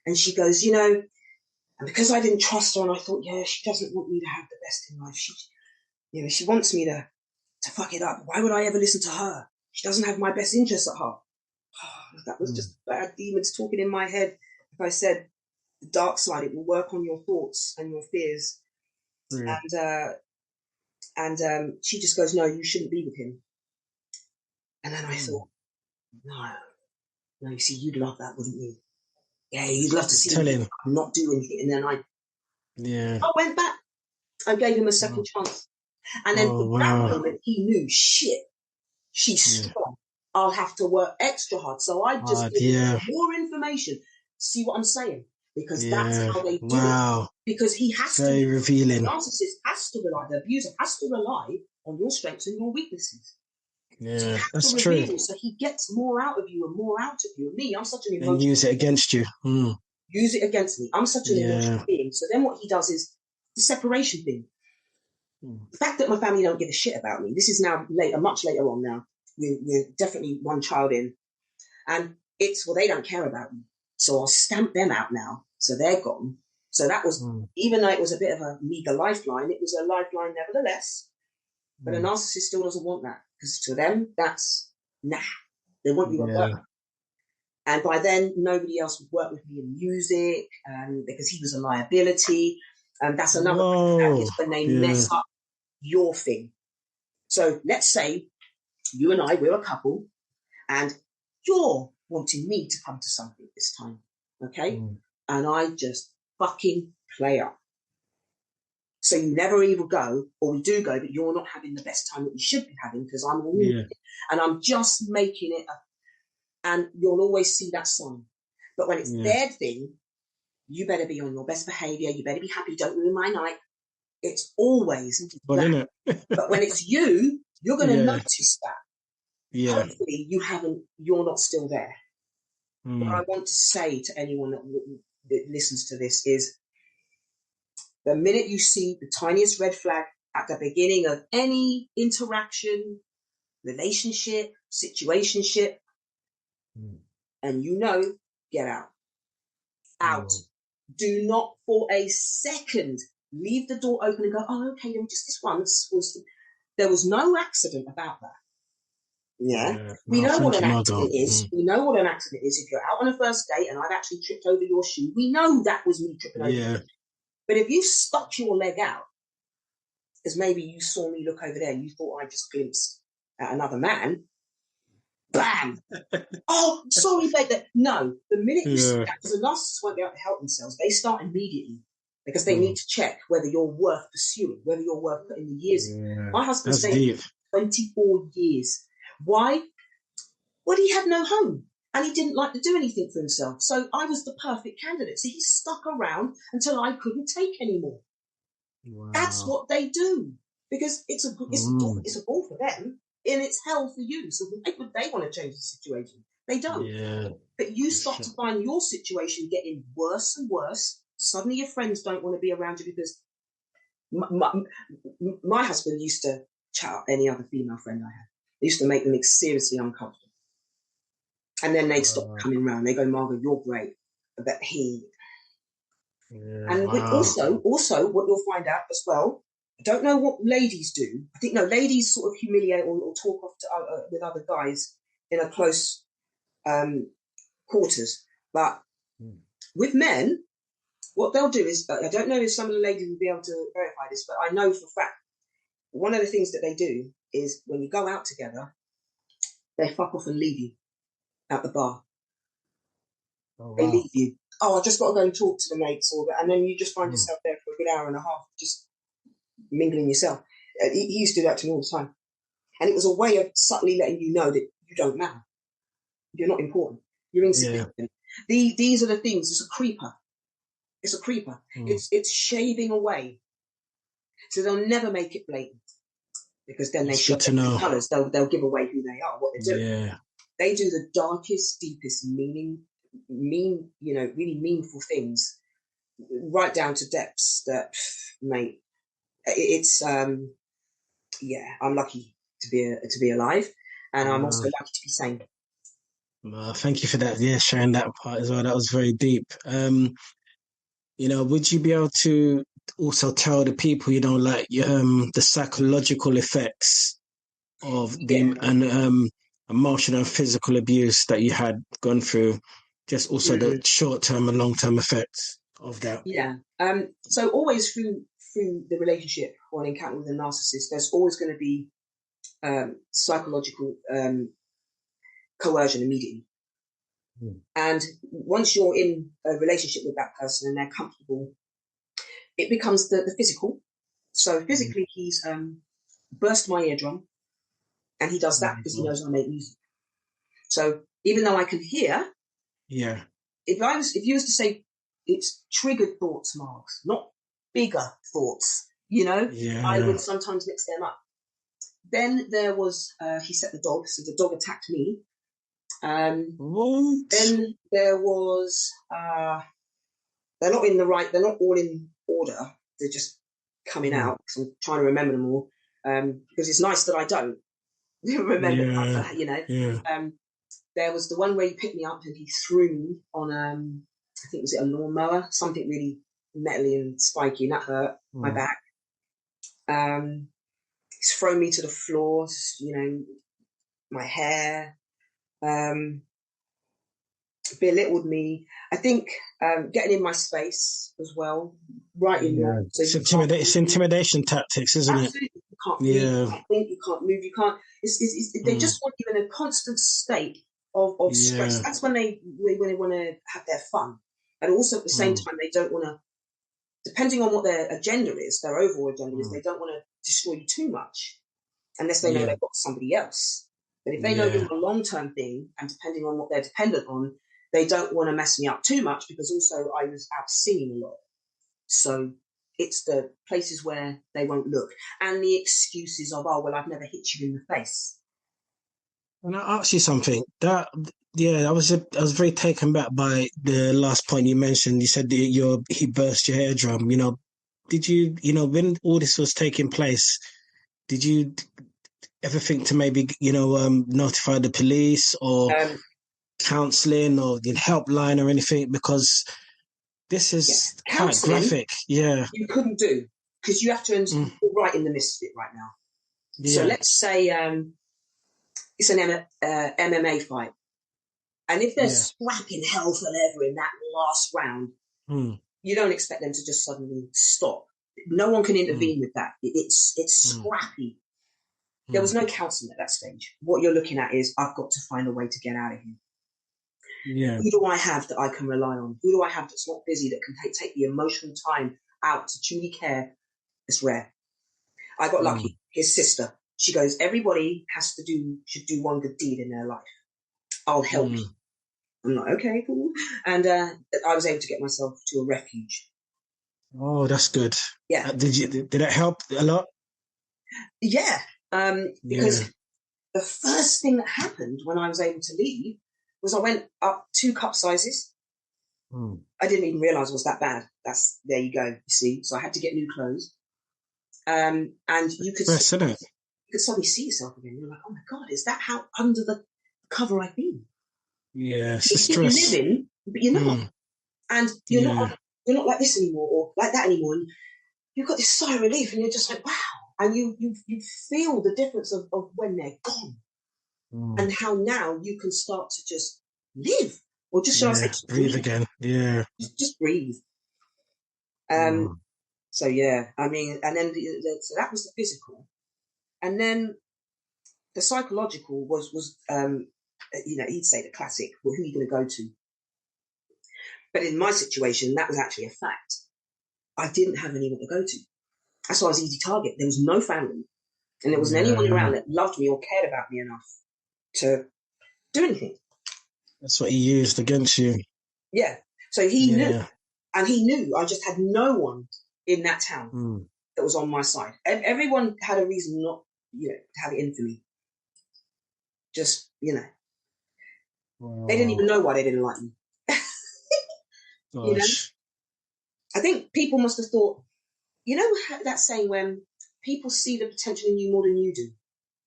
and she goes, and because I didn't trust her and I thought, yeah, she doesn't want me to have the best in life. She wants me to fuck it up. Why would I ever listen to her? She doesn't have my best interests at heart. That was just bad demons talking in my head. Like I said, the dark side, it will work on your thoughts and your fears. And she just goes, no, you shouldn't be with him. And then I thought, no, you see, you'd love that, wouldn't you? Yeah, you'd love to see me not do anything. And then I went back. I gave him a second chance. And then from that moment, he knew, shit, she's strong. I'll have to work extra hard. So I just give him more information. See what I'm saying? Because that's how they do it. Because he has to. Very revealing. The narcissist has to rely, the abuser has to rely on your strengths and your weaknesses. Yeah, so that's true. So he gets more out of you and more out of you. And me, I'm such an emotional. And use it against you. Use it against me. I'm such an emotional being. So then what he does is the separation thing. The fact that my family don't give a shit about me. This is now later, much later on now. We're definitely one child in. And they don't care about me. So I'll stamp them out now. So they're gone. So that was, even though it was a bit of a meager lifeline, it was a lifeline nevertheless. But a narcissist still doesn't want that. Because to them, that's, nah. They want you at work. And by then, nobody else would work with me in music, because he was a liability. And that's another thing that is when they mess up your thing. So let's say you and I, we're a couple, and you're wanting me to come to something this time, okay? And I just fucking play up. So you never either go, or we do go, but you're not having the best time that you should be having because I'm all and I'm just making it up. And you'll always see that sign. But when it's their thing, you better be on your best behavior. You better be happy. Don't ruin my night. It's always that. But when it's you, you're going to notice that. Yeah. Hopefully you're not still there. What I want to say to anyone that listens to this is the minute you see the tiniest red flag at the beginning of any interaction, relationship, situationship, and get out. Out. Do not for a second leave the door open and go, oh, okay, then just this once. There was no accident about that. Yeah. We know what an accident is. We know what an accident is. If you're out on a first date and I've actually tripped over your shoe, we know that was me tripping over your shoe. But if you stuck your leg out, because maybe you saw me look over there and you thought I just glimpsed at another man, bam! Oh, sorry, babe. No, the minute you see that, because the narcissists won't be able to help themselves, they start immediately because they need to check whether you're worth pursuing, whether you're worth putting the years in. My husband stayed 24 years. Why? Well, he had no home. and he didn't like to do anything for himself. So I was the perfect candidate. So he stuck around until I couldn't take anymore. Wow. That's what they do, because it's a ball for them and it's hell for you. So why would they want to change the situation? They don't. Yeah. But you start to find your situation getting worse and worse. Suddenly your friends don't want to be around you, because my husband used to chat up any other female friend I had. He used to make them seriously uncomfortable. And then they'd stop coming around. They go, Margot, you're great. But he... Yeah, and also what you'll find out as well, I don't know what ladies do. I think, no, ladies sort of humiliate or talk off to, with other guys in a close quarters. But with men, what they'll do is, I don't know if some of the ladies will be able to verify this, but I know for a fact, one of the things that they do is when you go out together, they fuck off and leave you at the bar. Oh, wow. They leave you. Oh, I just got to go and talk to the mates, and then you just find yourself there for a good hour and a half, just mingling yourself. He used to do that to me all the time. And it was a way of subtly letting you know that you don't matter. You're not important. You're insignificant. Yeah. These are the things. It's a creeper. It's a creeper. It's shaving away. So they'll never make it blatant, because then they show their colours. They'll give away who they are, what they're doing. Yeah. They do the darkest, deepest, really meaningful things, right down to depths that, mate, it's I'm lucky to be alive, and I'm also lucky to be sane. Thank you for that. Yeah, sharing that part as well. That was very deep. Would you be able to also tell the people, like the psychological effects of the emotional and physical abuse that you had gone through, just also the short-term and long-term effects of that? Yeah. So always through the relationship or an encounter with a narcissist, there's always going to be psychological coercion immediately. And once you're in a relationship with that person and they're comfortable, it becomes the physical. So physically, he's burst my eardrum, and he does that because he knows I make music. So even though I can hear, if you was to say it's triggered thoughts, Marks, not bigger thoughts, I would sometimes mix them up. Then there was he set the dog, so the dog attacked me. Then there was they're not all in order. They're just coming out, because I'm trying to remember them all, because it's nice that I don't remember. There was the one where he picked me up and he threw me on I think, was it a lawnmower, something really metally and spiky, and that hurt my back. He's thrown me to the floor, my hair, belittled me. I think getting in my space as well, right in there. So it's intimidation tactics, isn't it? Absolutely. You can't move, you can't think, you can't move, you can't. They just want you in a constant state of stress. That's when they want to have their fun. And also at the same time, they don't want to, depending on what their agenda is, their overall agenda is, they don't want to destroy you too much unless they know they've got somebody else. But if they know you're a long-term thing, and depending on what they're dependent on, they don't want to mess me up too much, because also I was out singing a lot. So it's the places where they won't look. And the excuses of, I've never hit you in the face. And I ask you something. I was very taken back by the last point you mentioned. You said that he burst your eardrum. Did you, when all this was taking place, did you ever think to maybe, notify the police or counselling or the helpline or anything? Because this is quite graphic. Yeah. You couldn't do, because you have to you're right in the midst of it right now. Yeah. So let's say it's an MMA fight. And if they're scrapping hell for leather in that last round, you don't expect them to just suddenly stop. No one can intervene with that. It's scrappy. There was no counselling at that stage. What you're looking at is, I've got to find a way to get out of here. Yeah. Who do I have that I can rely on? Who do I have that's not busy, that can take the emotional time out to truly care? It's rare. I got lucky. His sister, she goes, everybody should do one good deed in their life. I'll help you. I'm like, okay, cool. And I was able to get myself to a refuge. Oh, that's good. Yeah. Did that help a lot? Yeah. Because Yeah. the first thing that happened when I was able to leave was I went up 2 cup sizes. I didn't even realize it was that bad. There you go. You see, so I had to get new clothes. And you could Stress, isn't it? you could suddenly see yourself again. You're like, oh my God, is that how under the cover I've been? Yeah, it's You the think you're stress. living, but you're not. And Yeah. you're not like this anymore or like that anymore. And you've got this sigh of relief and you're just like, wow. And you feel the difference of when they're gone and how now you can start to just live or just, shall I say, Yeah. just Breathe breathe. again. Yeah. Just breathe. So yeah, I mean, and then so that was the physical. And then the psychological was he'd say the classic, well, who are you going to go to? But in my situation, that was actually a fact. I didn't have anyone to go to. That's why I was easy target. There was no family, and there wasn't anyone around that loved me or cared about me enough to do anything. That's what he used against you. Yeah. So he knew, and he knew I just had no one in that town that was on my side. Everyone had a reason not, to have it in for me. Just, they didn't even know why they didn't like me. Gosh. I think people must have thought, that saying when people see the potential in you more than you do.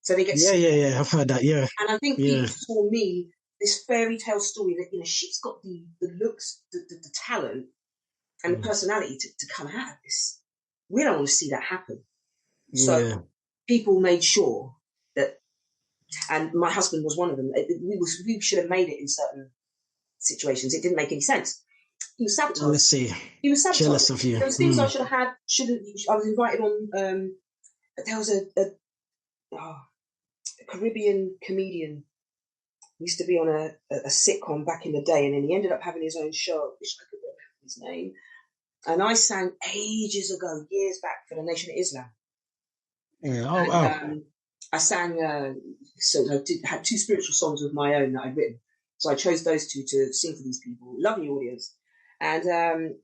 So they get Yeah. I've heard that, yeah. And I think people saw me, this fairy tale story that, she's got the looks, the talent and the personality to come out of this. We don't want to see that happen. So people made sure that, and my husband was one of them, we should have made it in certain situations. It didn't make any sense. He was sabotaged. Let's see. He was sabotaged. Jealous of you. There was things I should have had. I was invited on. There was a Caribbean comedian. He used to be on a sitcom back in the day, and then he ended up having his own show. I wish I could remember his name. And I sang ages ago, years back, for the Nation of Islam. Yeah. Oh, wow. I sang. So I had 2 spiritual songs of my own that I'd written. So I chose those 2 to sing for these people. Lovely audience. And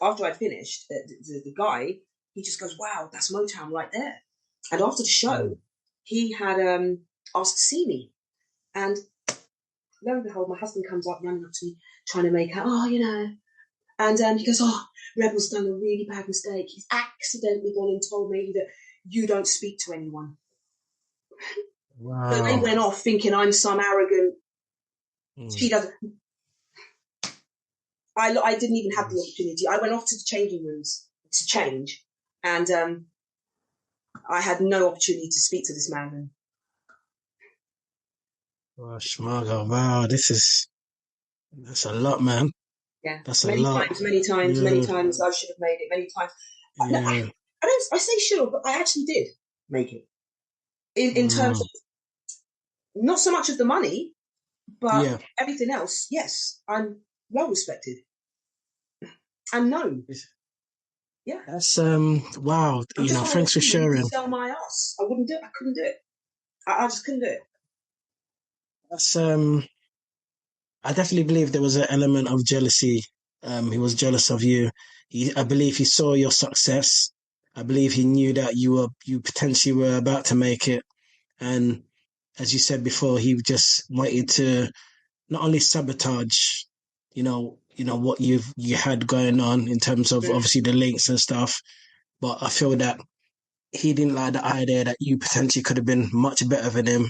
after I'd finished, the guy, he just goes, wow, that's Motown right there. And after the show, he had asked to see me. And lo and behold, my husband comes up, running up to me, trying to make out, And he goes, Rebel's done a really bad mistake. He's accidentally gone and told me that you don't speak to anyone. Wow. So they went off thinking I'm some arrogant, she doesn't. I didn't even have the opportunity. I went off to the changing rooms to change, and I had no opportunity to speak to this man. Gosh, Margot, wow, that's a lot, man. Yeah, that's many a lot. Many times I should have made it. Many times. Yeah. I say should have, but I actually did make it. In terms of not so much of the money, but everything else. Yes, I'm well respected. And no. Yeah. That's wow. Thanks for sharing. Sell my ass. I wouldn't do it. I couldn't do it. I just couldn't do it. That's I definitely believe there was an element of jealousy. He was jealous of you. I believe he saw your success. I believe he knew that you potentially were about to make it. And as you said before, he just wanted to not only sabotage, what you had going on in terms of obviously the links and stuff, but I feel that he didn't like the idea that you potentially could have been much better than him,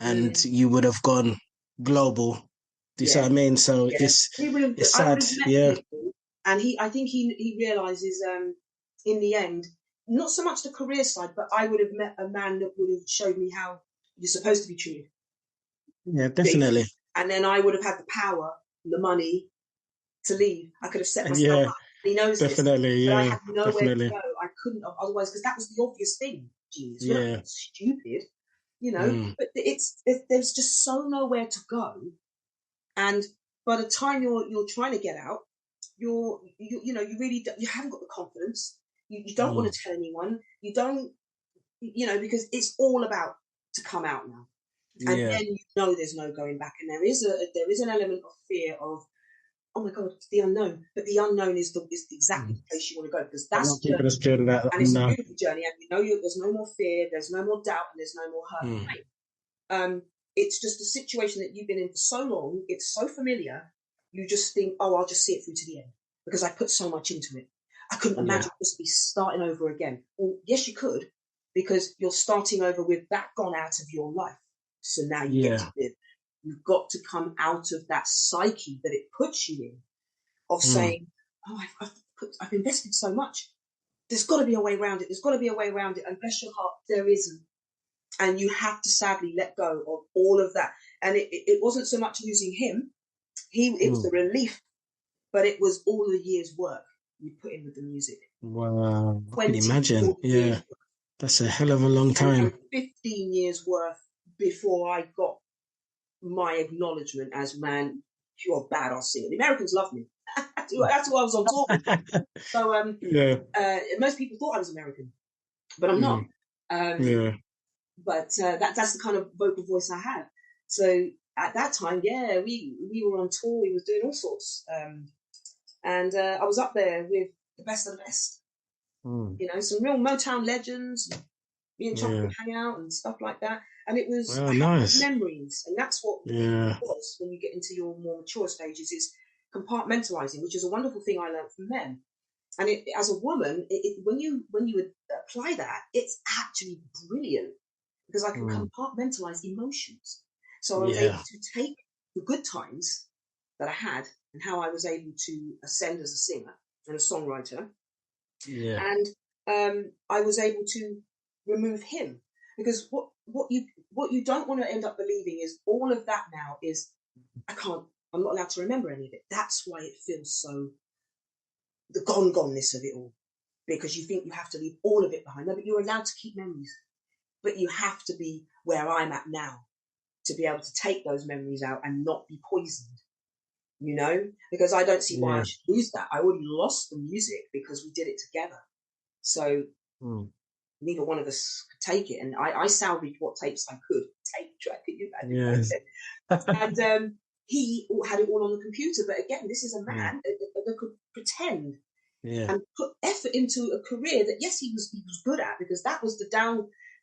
and you would have gone global. Do you see what I mean? So it's sad. Yeah. People, and I think he realizes in the end, not so much the career side, but I would have met a man that would have showed me how you're supposed to be treated. Yeah, definitely. And then I would have had the power, the money to leave. I could have set myself up. He knows definitely, this. But yeah, I had nowhere definitely. to go. I couldn't have otherwise, because that was the obvious thing. Genius. Yeah. We're not stupid, but there's just so nowhere to go. And by the time you're trying to get out, you really you haven't got the confidence. You don't want to tell anyone. You don't, because it's all about to come out now. And Yeah. then there's no going back. And there is an element of fear of, oh my God, it's the unknown. But the unknown is exactly the place you want to go, because A lot that's of people are scared of that. and it's a beautiful journey. And there's no more fear, there's no more doubt, and there's no more hurt and pain. It's just a situation that you've been in for so long. It's so familiar. You just think, oh, I'll just see it through to the end because I put so much into it. I couldn't imagine just be starting over again. Well, yes, you could, because you're starting over with that gone out of your life. So now you get to live. You've got to come out of that psyche that it puts you in of saying, oh, I've invested so much. There's got to be a way around it. There's got to be a way around it. And bless your heart, there isn't. And you have to sadly let go of all of that. And it wasn't so much losing him. It was the relief, but it was all the years' work we put in with the music. Wow. I can imagine. Yeah. That's a hell of a long time. And 15 years worth before I got my acknowledgement as, man, you're a badass singer. The Americans love me. That's who I was on tour with. So most people thought I was American, but I'm not. But that's the kind of vocal voice I had. So at that time, we were on tour. We were doing all sorts. And I was up there with the best of the best. Some real Motown legends. Me and Chuck would hang out and stuff like that. And it was nice memories. And that's what it was when you get into your more mature stages, is compartmentalizing, which is a wonderful thing I learned from them. And as a woman, when you would apply that, it's actually brilliant, because I can compartmentalize emotions. So I was able to take the good times that I had and how I was able to ascend as a singer and a songwriter. And I was able to remove him, because what you don't want to end up believing is all of that now is, I'm not allowed to remember any of it. That's why it feels so, the goneness of it all, because you think you have to leave all of it behind. No, but you're allowed to keep memories. But you have to be where I'm at now to be able to take those memories out and not be poisoned, because I don't see why I should lose that. I already lost the music because we did it together. So neither one of us could take it. And I salvaged what tapes I could. Tape track, could you imagine? And he had it all on the computer. But again, this is a man that could pretend and put effort into a career that, yes, he was good at, because that was the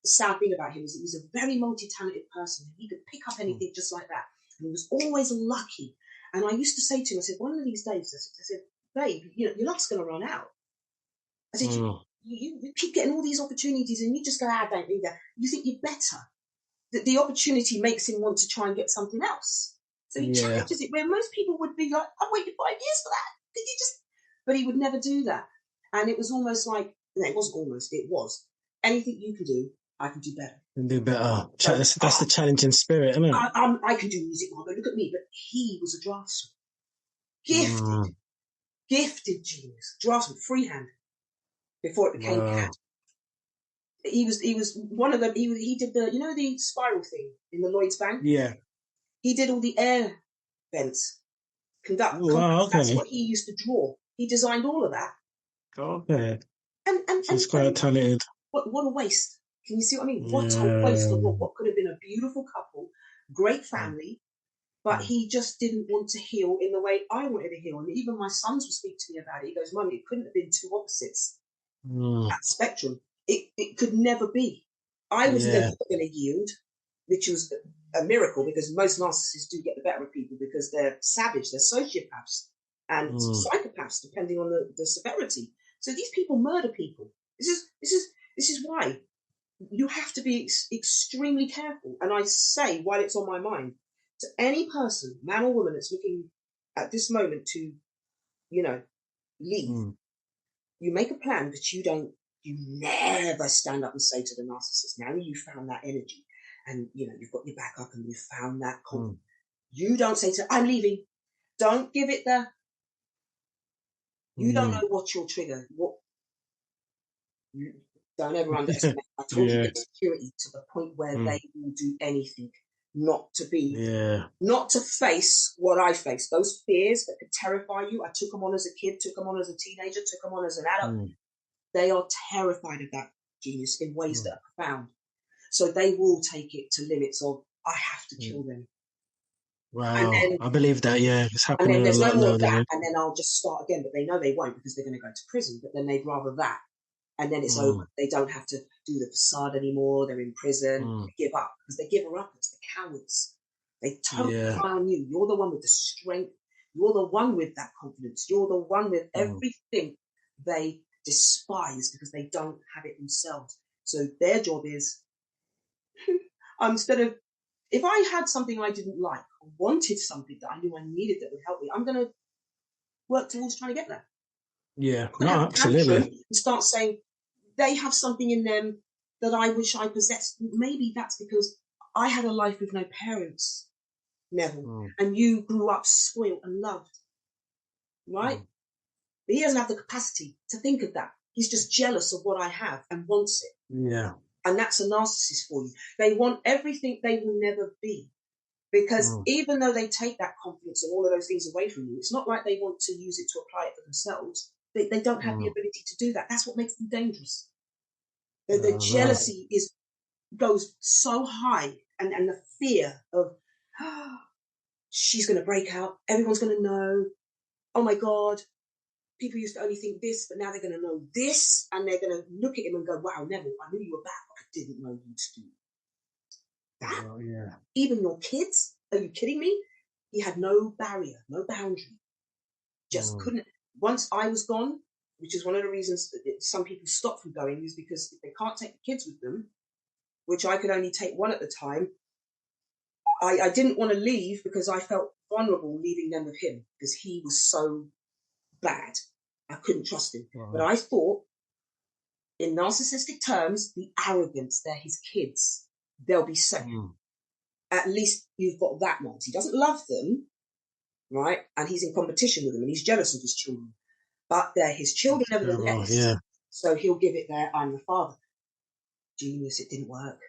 sad thing about him, is he was a very multi-talented person. He could pick up anything just like that. And he was always lucky. And I used to say to him, I said, one of these days, I said, babe, your luck's going to run out. I said, you keep getting all these opportunities and you just go, I don't need that. You think you're better. The opportunity makes him want to try and get something else. So he challenges it, where most people would be like, I waited 5 years for that. Could you just? But he would never do that. And it was almost like, no, it wasn't almost, it was, anything you can do, I can do better. Do better. That's the challenging spirit, isn't it? I can do music, Margot. Look at me. But he was a draftsman. Gifted genius. Draftsman, freehand. Before it became CAD. He was one of them. He did the spiral thing in the Lloyd's Bank. Yeah. He did all the air vents. That's what he used to draw. He designed all of that. Okay. And he's quite talented. What a waste. Can you see what I mean? What a waste of what could have been a beautiful couple, great family, but he just didn't want to heal in the way I wanted to heal. And even my sons would speak to me about it. He goes, Mummy, it couldn't have been two opposites. That spectrum. It could never be. I was never going to yield, which was a miracle, because most narcissists do get the better of people because they're savage, they're sociopaths and psychopaths, depending on the severity. So these people murder people. This is why you have to be extremely careful. And I say, while it's on my mind, to any person, man or woman, that's looking at this moment to, leave, you make a plan, but you never stand up and say to the narcissist, now you found that energy and, you've got your back up and you've found that confidence. You don't say to, I'm leaving. Don't give it you don't know what your trigger, don't ever underestimate. I told you, insecurity to the point where they will do anything not to face what I faced. Those fears that could terrify you. I took them on as a kid, took them on as a teenager, took them on as an adult. They are terrified of that, Genius, in ways that are profound. So they will take it to limits of, I have to kill them. Wow. And then, I believe that, yeah. It's and then happening a there's no lot more of that. nowadays. And then I'll just start again. But they know they won't because they're going to go to prison. But then they'd rather that. And then it's over. They don't have to do the facade anymore. They're in prison. They give up because they give her up. It's the cowards. They totally rely on you. You're the one with the strength. You're the one with that confidence. You're the one with everything they despise because they don't have it themselves. So their job is, instead of, if I had something I didn't like, or wanted something that I knew I needed that would help me, I'm going to work towards trying to get that. Yeah, I'm going to no, have a tantrum absolutely. and start saying, they have something in them that I wish I possessed. Maybe that's because I had a life with no parents, Neville, and you grew up spoiled and loved, right? But he doesn't have the capacity to think of that. He's just jealous of what I have and wants it. Yeah. And that's a narcissist for you. They want everything they will never be. Because even though they take that confidence and all of those things away from you, it's not like they want to use it to apply it for themselves. They don't have the ability to do that. That's what makes them dangerous. The jealousy goes so high, and the fear of, she's going to break out. Everyone's going to know. Oh my God. People used to only think this, but now they're going to know this, and they're going to look at him and go, wow, Neville, I knew you were bad, but I didn't know you'd do that. Yeah. Even your kids? Are you kidding me? He had no barrier, no boundary. Just couldn't. Once I was gone, which is one of the reasons that some people stop from going, is because if they can't take the kids with them, which I could only take one at the time, I didn't want to leave because I felt vulnerable leaving them with him because he was so bad. I couldn't trust him. But I thought, in narcissistic terms, the arrogance, they're his kids. They'll be safe. At least you've got that once. He doesn't love them, right? And he's in competition with them and he's jealous of his children. But they're his children nevertheless. Yeah. So he'll give it there, I'm the father. Genius, it didn't work.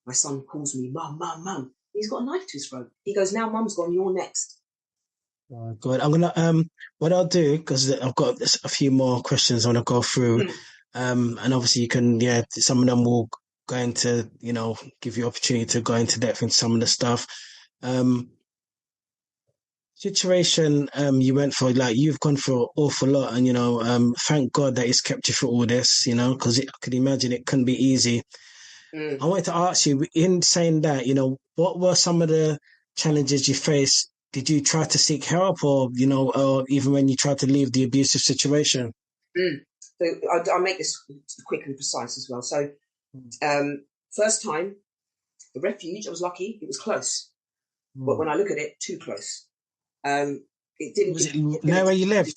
My son calls me, Mum, Mum, Mum. He's got a knife to his throat. He goes, now Mum's gone, you're next. Good. I'm gonna what I'll do, because I've got a few more questions I want to go through. And obviously you can, some of them will go into, give you opportunity to go into depth in some of the stuff. Situation you went for, like you've gone through an awful lot, and thank God that He's kept you through all this, because I could imagine it couldn't be easy. I wanted to ask you, in saying that, what were some of the challenges you faced? Did you try to seek help, or even when you tried to leave the abusive situation? So I'll make this quick and precise as well. So first time, the refuge, I was lucky, it was close. But when I look at it, too close. It didn't. Was it near where you lived?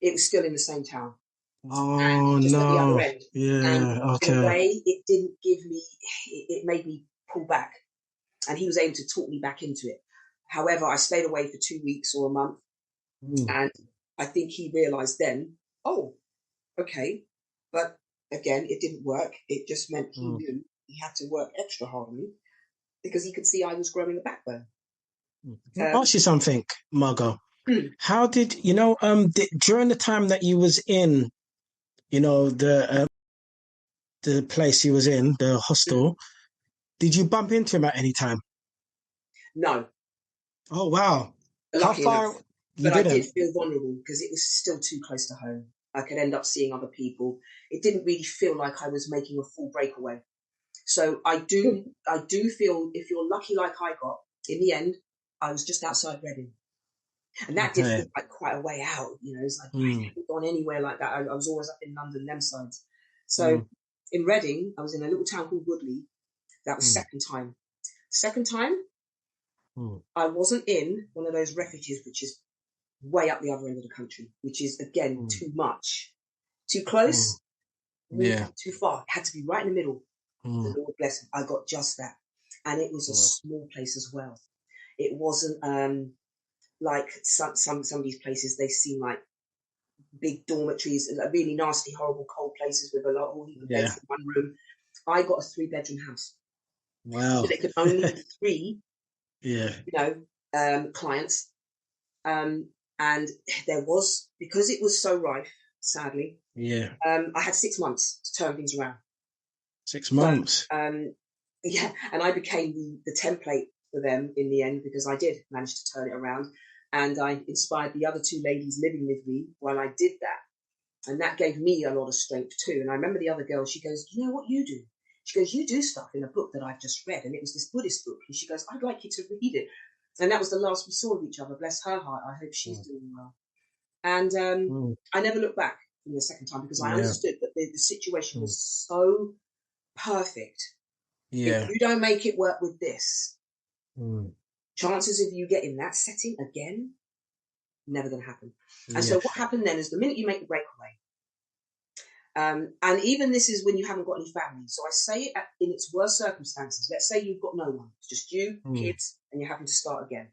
It was still in the same town. Oh, just at the other no. end. Yeah, and okay. in a way, it didn't give me, it made me pull back. And he was able to talk me back into it. However, I stayed away for 2 weeks or a month. And I think he realised then, oh, okay. But again, it didn't work. It just meant he knew he had to work extra hard on me because he could see I was growing a backbone. Can I ask you something, Margot? How did, during the time that you was in, the place he was in, the hostel, did you bump into him at any time? No. Oh, wow. Lucky How far? enough. You but didn't? I did feel vulnerable because it was still too close to home. I could end up seeing other people. It didn't really feel like I was making a full breakaway. So I do feel, if you're lucky like I got, in the end, I was just outside Reading. And that did feel like quite a way out. It's like, I haven't gone anywhere like that. I was always up in London, them sides. So in Reading, I was in a little town called Woodley. That was second time. Second time, I wasn't in one of those refuges, which is way up the other end of the country, which is, again, too much. Too close, too far. It had to be right in the middle. The Lord bless him. I got just that. And it was a small place as well. It wasn't like some of these places, they seem like big dormitories, like really nasty, horrible, cold places with a lot of beds in one room. I got a 3-bedroom house. Wow. So there could only be 3, clients. And there was, because it was so rife, sadly, I had 6 months to turn things around. 6 months. So, yeah, and I became the template for them in the end, because I did manage to turn it around, and I inspired the other two ladies living with me while I did that, and that gave me a lot of strength too. And I remember the other girl, she goes, "You know what you do?" She goes, "You do stuff in a book that I've just read," and it was this Buddhist book, and she goes, "I'd like you to read it." And that was the last we saw of each other. Bless her heart. I hope she's doing well. And I never looked back from the second time, because I understood that the situation was so perfect. If you don't make it work with this, chances of you getting that setting again, never going to happen. And so what happened then is, the minute you make the breakaway, and even this is when you haven't got any family. So I say it in its worst circumstances. Let's say you've got no one. It's just you, kids, and you're having to start again.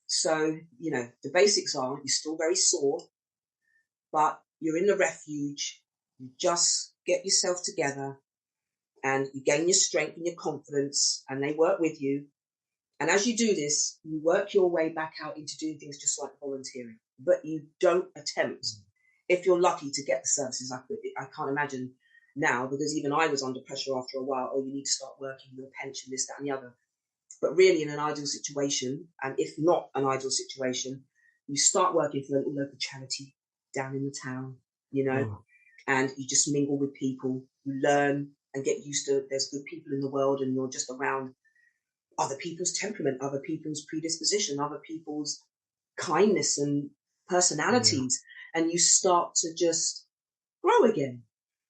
So, you know, the basics are, you're still very sore, but you're in the refuge. You just get yourself together, and you gain your strength and your confidence, and they work with you. And as you do this, you work your way back out into doing things just like volunteering, but you don't attempt, if you're lucky, to get the services. I can't imagine now, because even I was under pressure after a while. Oh, you need to start working, your pension, this, that, and the other. But really, in an ideal situation, and if not an ideal situation, you start working for a little local charity down in the town, you know, and you just mingle with people, you learn and get used to, there's good people in the world, and you're just around other people's temperament, other people's predisposition, other people's kindness and personalities, and you start to just grow again,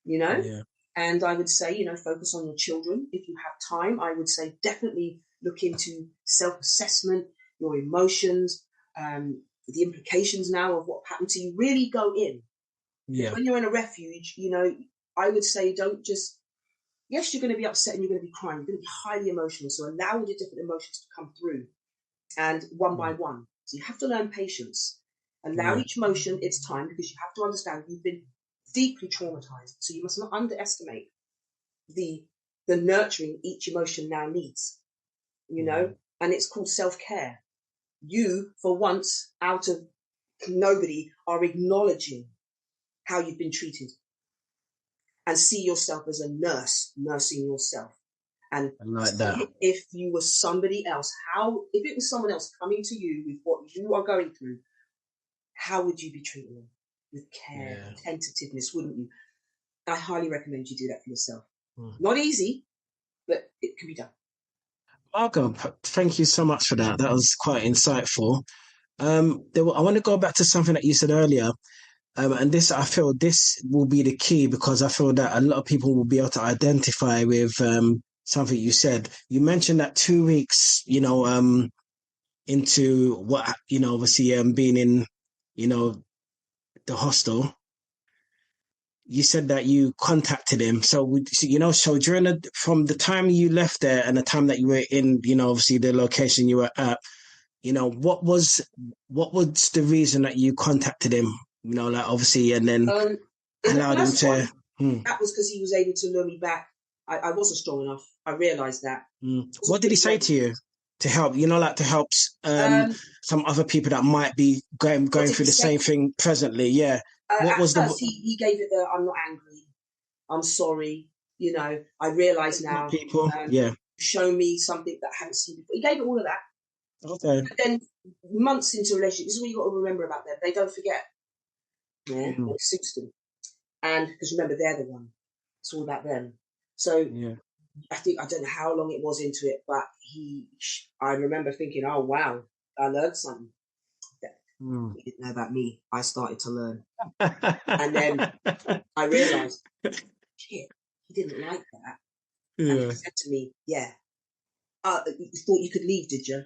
you know? And I would say, you know, focus on your children. If you have time, I would say definitely look into self-assessment, your emotions, the implications now of what happened to you. Really go in. When you're in a refuge, you know, I would say don't just, yes, you're going to be upset and you're going to be crying. You're going to be highly emotional. So allow the different emotions to come through, and one by one. So you have to learn patience. Allow each emotion its time, because you have to understand you've been deeply traumatized. So you must not underestimate the nurturing each emotion now needs, you know, and it's called self-care. You, for once, out of nobody, are acknowledging how you've been treated, and see yourself as a nurse, nursing yourself. And I like that. If you were somebody else, if it was someone else coming to you with what you are going through, how would you be treating them? With care, tentativeness, wouldn't you? I highly recommend you do that for yourself. Not easy, but it can be done. Margot, thank you so much for that. That was quite insightful. I want to go back to something that you said earlier. And this, I feel this will be the key, because I feel that a lot of people will be able to identify with something you said. You mentioned that 2 weeks, you know, into what, you know, obviously being in, you know, the hostel. You said that you contacted him. So, you know, so from the time you left there and the time that you were in, you know, obviously the location you were at, you know, what was the reason that you contacted him? You know, like obviously, and then in allowed the him first to. one, that was because he was able to lure me back. I wasn't strong enough. I realised that. What did he say to you to help? You know, like to help some other people that might be going through the same thing presently. Yeah. What was first, he gave it the, I'm not angry, I'm sorry. You know, I realise now. People, show me something that I haven't seen before. He gave it all of that. Okay. But then months into a relationship, this is what you got to remember about them. They don't forget. Yeah, it suits them. And because remember, they're the one. It's all about them. So I don't know how long it was into it, but I remember thinking, oh, wow, I learned something that he didn't know about me. I started to learn. And then I realised, shit, he didn't like that. And he said to me, yeah, you thought you could leave, did you?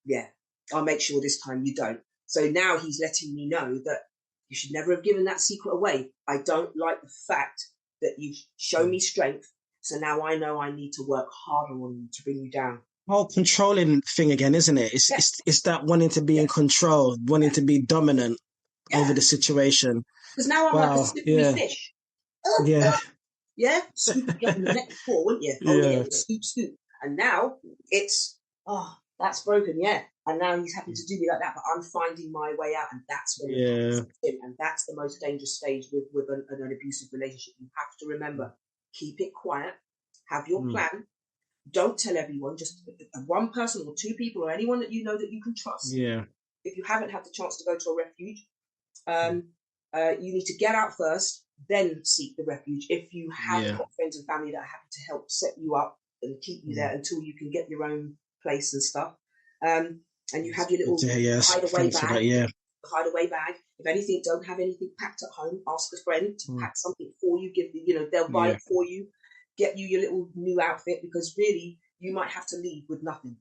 Yeah, I'll make sure this time you don't. So now he's letting me know that you should never have given that secret away. I don't like the fact that you've shown me strength. So now I know I need to work harder on you to bring you down. Whole controlling thing again, isn't it? It's that wanting to be in control, wanting to be dominant over the situation. Because now I'm like a slippery fish. Yeah, scoop me up in the neck before, wouldn't you? Oh yeah, scoop. And now it's, that's broken, And now he's happy to do me like that, but I'm finding my way out, and that's when it comes in, and that's the most dangerous stage with an abusive relationship. You have to remember, keep it quiet, have your plan, Don't tell everyone, just one person or two people or anyone that you know that you can trust. Yeah. If you haven't had the chance to go to a refuge, you need to get out first, then seek the refuge. If you have got friends and family that are happy to help set you up and keep you there until you can get your own place and stuff, and you have your little hideaway bag. Hideaway bag. If anything, don't have anything packed at home. Ask a friend to pack something for you. They'll buy it for you. Get you your little new outfit, because really you might have to leave with nothing.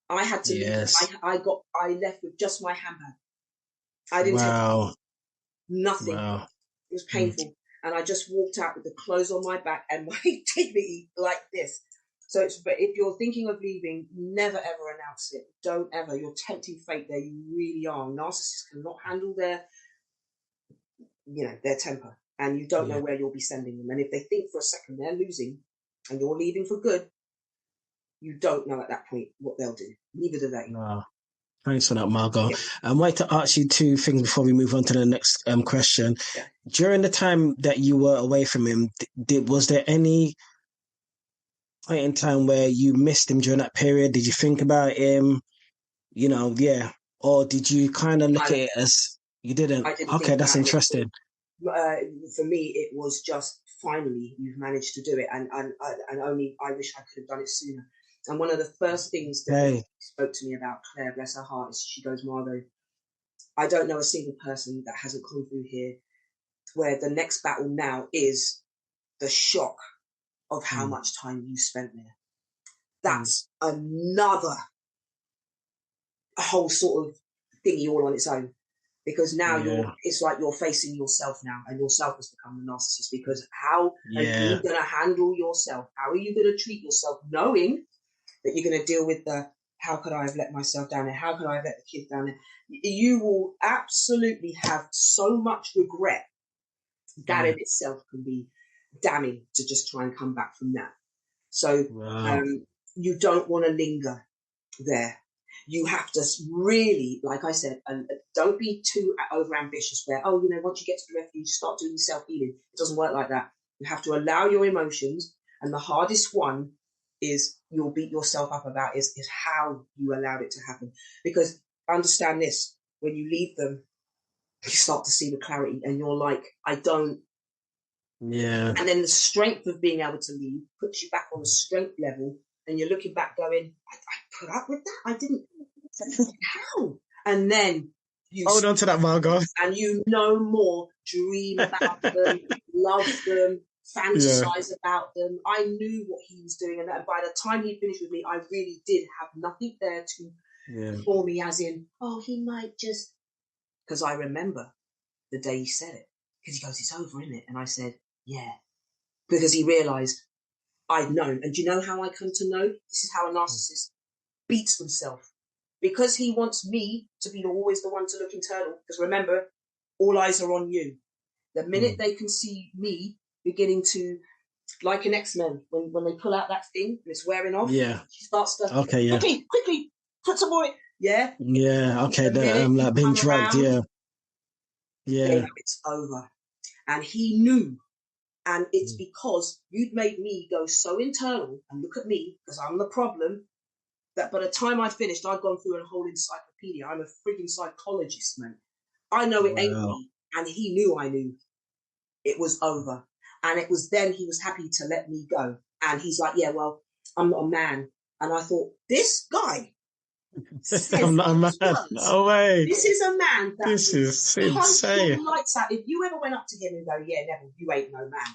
I had to leave. I left with just my handbag. I didn't take nothing. Wow. It was painful. And I just walked out with the clothes on my back and my dignity like this. So but if you're thinking of leaving, never ever announce it. Don't ever. You're tempting fate there. You really are. Narcissists cannot handle their temper, and you don't know where you'll be sending them. And if they think for a second they're losing and you're leaving for good, you don't know at that point what they'll do. Neither do they. No. Thanks for that, Margot. I'd like to ask you two things before we move on to the next question. Yeah. During the time that you were away from him, was there any point in time where you missed him during that period? Did you think about him? Or did you kind of look at it as you didn't? Okay, that's interesting. For me, it was just finally you've managed to do it, and only I wish I could have done it sooner. And one of the first things that he spoke to me about, Claire, bless her heart, is she goes, Margot, I don't know a single person that hasn't come through here where the next battle now is the shock of how much time you spent there. That's another whole sort of thingy all on its own. Because now it's like you're facing yourself now, and yourself has become the narcissist. Because how are you going to handle yourself? How are you going to treat yourself, knowing that you're going to deal with how could I have let myself down there? How could I have let the kid down there? You will absolutely have so much regret. That in itself can be damning to just try and come back from that. So you don't want to linger there. You have to really, like I said, don't be too overambitious where, once you get to the refuge, start doing self-healing. It doesn't work like that. You have to allow your emotions, and the hardest one is you'll beat yourself up about is how you allowed it to happen. Because understand this, when you leave them, you start to see the clarity, and you're like, I don't. Yeah. And then the strength of being able to leave puts you back on the strength level, and you're looking back going, I put up with that? I didn't. How? And then you hold on to that, Margot. And more, dream about them, love them, fantasize about them. I knew what he was doing, and that by the time he finished with me, I really did have nothing there to for me, as in, he might just. Because I remember the day he said it, because he goes, it's over, isn't it? And I said, yeah, because he realized I'd known. And do you know how I come to know? This is how a narcissist beats themselves. Because he wants me to be always the one to look internal. Because remember, all eyes are on you. The minute they can see me beginning to, like an X-Men, when they pull out that thing and it's wearing off, she starts to, quickly, put some more in. Yeah? Yeah, okay, I'm like being drugged, it's over. And he knew. And it's because you'd made me go so internal and look at me, because I'm the problem, that by the time I finished, I'd gone through a whole encyclopedia. I'm a freaking psychologist, man. I know it ain't me. And he knew I knew. It was over. And it was then he was happy to let me go. And he's like, yeah, well, I'm not a man. And I thought, this guy I'm not a man. No way. This is a man that this is insane. Lights out. If you ever went up to him and go, yeah, Neville, you ain't no man.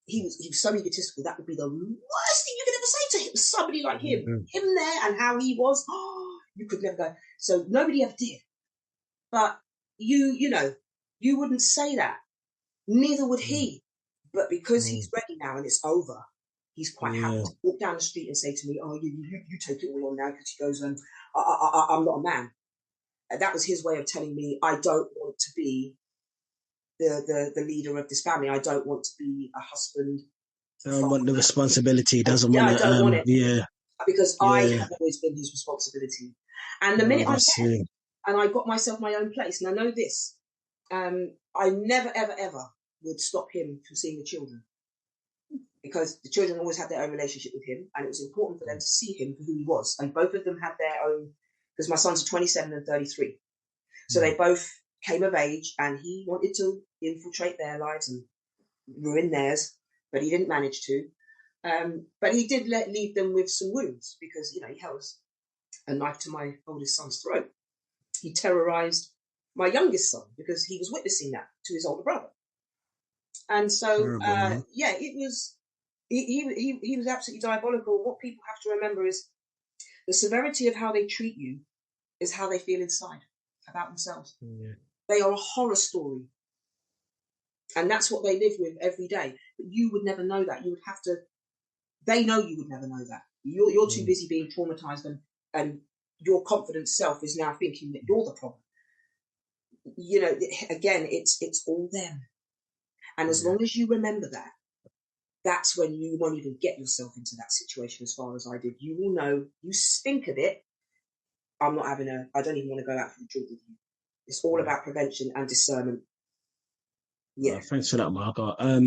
He was so egotistical. That would be the worst thing you could ever say to him. Somebody like him, him there, and how he was. You could never go. So nobody ever did. But you wouldn't say that. Neither would he. But because he's ready now and it's over, he's quite happy to walk down the street and say to me, you take it all on now, because he goes, I'm not a man. And that was his way of telling me, I don't want to be the leader of this family. I don't want to be a husband. I don't want the responsibility. Doesn't want I don't want it. Yeah. Because I have always been his responsibility. And the minute I left, and I got myself my own place, and I know this, I never, ever, ever would stop him from seeing the children. because the children always had their own relationship with him, and it was important for them to see him for who he was. And both of them had their own, because my sons are 27 and 33. So they both came of age, and he wanted to infiltrate their lives and ruin theirs, but he didn't manage to. But he did leave them with some wounds, because, he held a knife to my oldest son's throat. He terrorized my youngest son because he was witnessing that to his older brother. And so, it was, he was absolutely diabolical. What people have to remember is the severity of how they treat you is how they feel inside about themselves. Yeah. They are a horror story. And that's what they live with every day. But you would never know that. You would have to, they know you would never know that. You're too busy being traumatized, and your confident self is now thinking that you're the problem. Again, it's all them. And as long as you remember that, that's when you won't even get yourself into that situation as far as I did. You will know, you stink of it. I don't even want to go out for a drink with you. It's all about prevention and discernment. Yeah. Thanks for that, Margot. I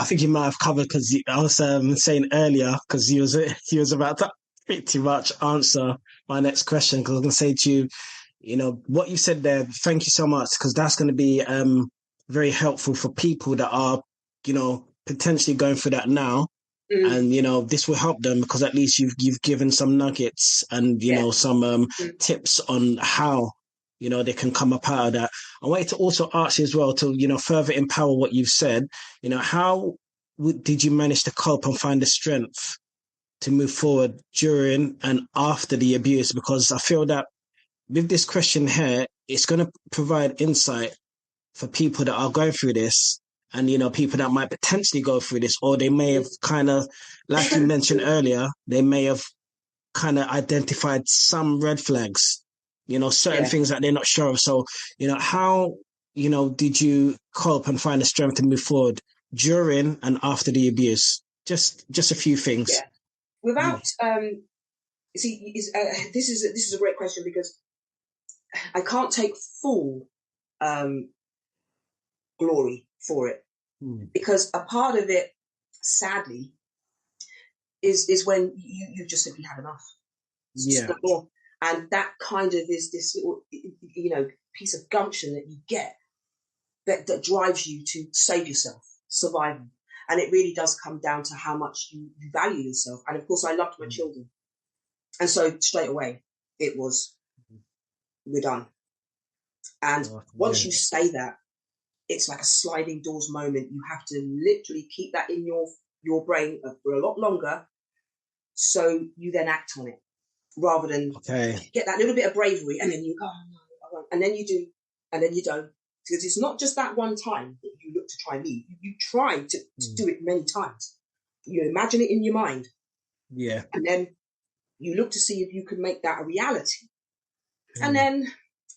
think you might have covered, because I was saying earlier, because he was about to pretty much answer my next question, because I was going to say to you, what you said there, thank you so much, because that's going to be very helpful for people that are, potentially going through that now. And, this will help them, because at least you've given some nuggets and, some tips on how, they can come up out of that. I wanted to also ask you as well to, further empower what you've said. How did you manage to cope and find the strength to move forward during and after the abuse? Because I feel that with this question here, it's going to provide insight for people that are going through this, and, people that might potentially go through this, or they may have kind of, like you mentioned earlier, they may have kind of identified some red flags, certain things that they're not sure of. So, how, did you cope and find the strength to move forward during and after the abuse? Just a few things. Yeah. Without, this is a great question, because I can't take full glory for it, because a part of it, sadly, is when you just simply had enough. And that kind of is this little, piece of gumption that you get that drives you to save yourself, survival. And it really does come down to how much you value yourself. And of course, I loved my children. And so straight away, it was, we're done. And once you say that, it's like a sliding doors moment. You have to literally keep that in your brain for a lot longer, so you then act on it, rather than get that little bit of bravery and then you go, oh, no, I won't. And then you do, and then you don't. Because it's not just that one time that you look to try and leave. You try to do it many times. You imagine it in your mind. Yeah. And then you look to see if you can make that a reality. And then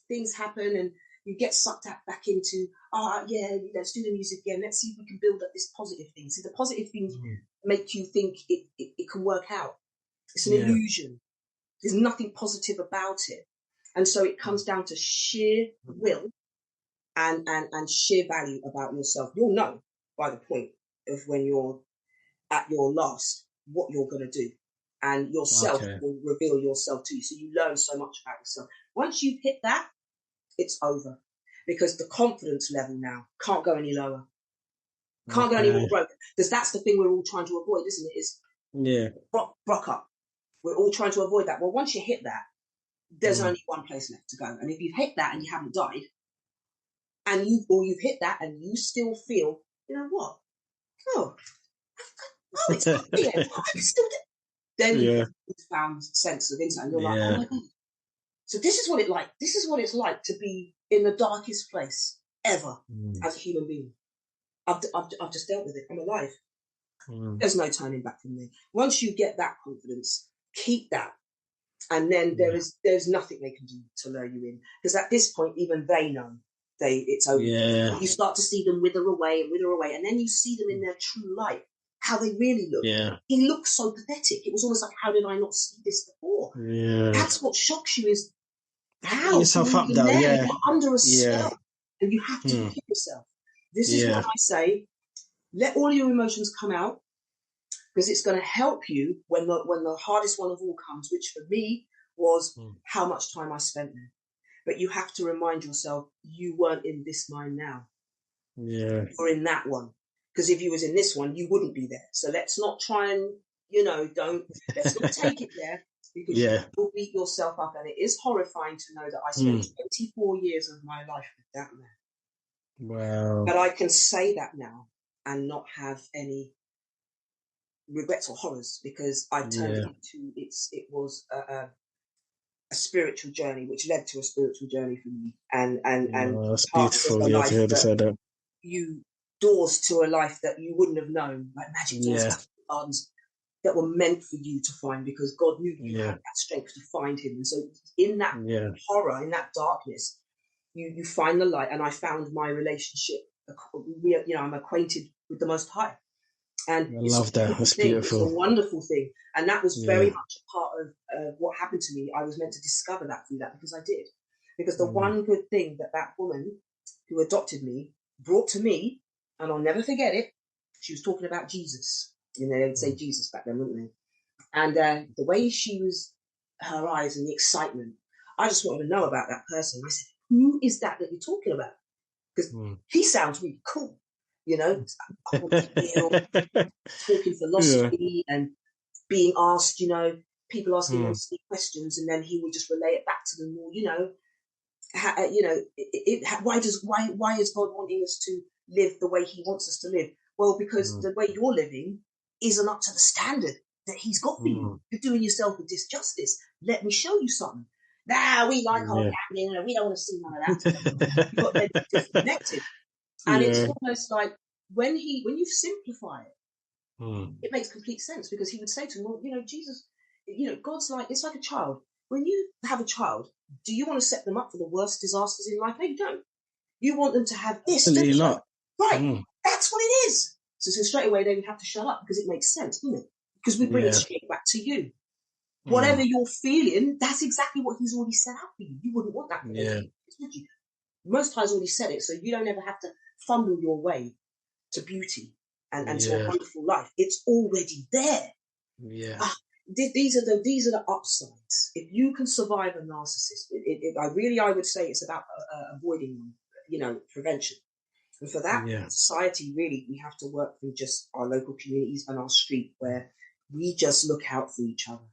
things happen, and you get sucked back into, let's do the music again. Let's see if we can build up this positive thing. See, the positive things make you think it can work out. It's an illusion. There's nothing positive about it. And so it comes down to sheer will and sheer value about yourself. You'll know by the point of when you're at your last what you're going to do. And yourself will reveal yourself to you. So you learn so much about yourself. Once you've hit that, it's over. Because the confidence level now can't go any lower. Can't go any more broken. Because that's the thing we're all trying to avoid, isn't it? Is rock up. We're all trying to avoid that. Well, once you hit that, there's only one place left to go. And if you've hit that and you haven't died, and you've hit that and you still feel, you know what? It's not the end. I'm still there. Then you found sense of insight, and you're like, oh my God. So this is what it's like to be in the darkest place ever as a human being. I've just dealt with it. I'm alive. There's no turning back from there. Once you get that confidence, keep that. And then there's nothing they can do to lure you in. Because at this point, even they know it's over. Yeah. You start to see them wither away. And then you see them in their true light, how they really look. Yeah. He looks so pathetic. It was almost like, how did I not see this before? Yeah. That's what shocks you, is how yourself up though. Yeah. You're under a spell, and you have to forgive yourself. This is what I say. let all your emotions come out, because it's going to help you when the hardest one of all comes, which for me was how much time I spent there. But you have to remind yourself, you weren't in this mind now. Yeah. Or in that one. Because if you was in this one, you wouldn't be there. So let's not try and, let's not take it there, because you will beat yourself up. And it is horrifying to know that I spent 24 years of my life with that man. Wow. But I can say that now and not have any regrets or horrors, because I turned it into, it was a spiritual journey, which led to a spiritual journey for me. And that's parts of beautiful. the Yeah, life to hear this that. You doors to a life that you wouldn't have known, like magic doors, gardens that were meant for you to find, because God knew you had that strength to find him. And so in that horror, in that darkness, you find the light. And I found my relationship, I'm acquainted with the Most High. And I love that. That's beautiful. It's a wonderful thing. And that was very much a part of what happened to me. I was meant to discover that through that, because I did. Because the one good thing that woman who adopted me brought to me, and I'll never forget it, she was talking about Jesus. They would say Jesus back then, wouldn't they? And the way she was, her eyes and the excitement, I just wanted to know about that person. I said, who is that you're talking about? Because he sounds really cool, talking philosophy and being asked, people asking him silly questions, and then he would just relay it back to them all, why is God wanting us to live the way he wants us to live? Well, because the way you're living isn't up to the standard that he's got for you. You're doing yourself a disjustice. Let me show you something. We like our gambling, and we don't want to see none of that. You've got them disconnected. And it's almost like when you simplify it, it makes complete sense, because he would say to him, well, Jesus, God's like, it's like a child. When you have a child, do you want to set them up for the worst disasters in life? No, you don't. You want them to have this. Absolutely not. Right. That's what it is. So straight away they would have to shut up, because it makes sense, doesn't it? Because we bring it straight back to you. Whatever you're feeling, that's exactly what he's already set out for you. You wouldn't want that. Would you? Most High's already said it, so you don't ever have to fumble your way to beauty and to a wonderful life. It's already there. These are the upsides. If you can survive a narcissist, I would say it's about avoiding, prevention. And for that, society, really, we have to work through just our local communities and our street, where we just look out for each other.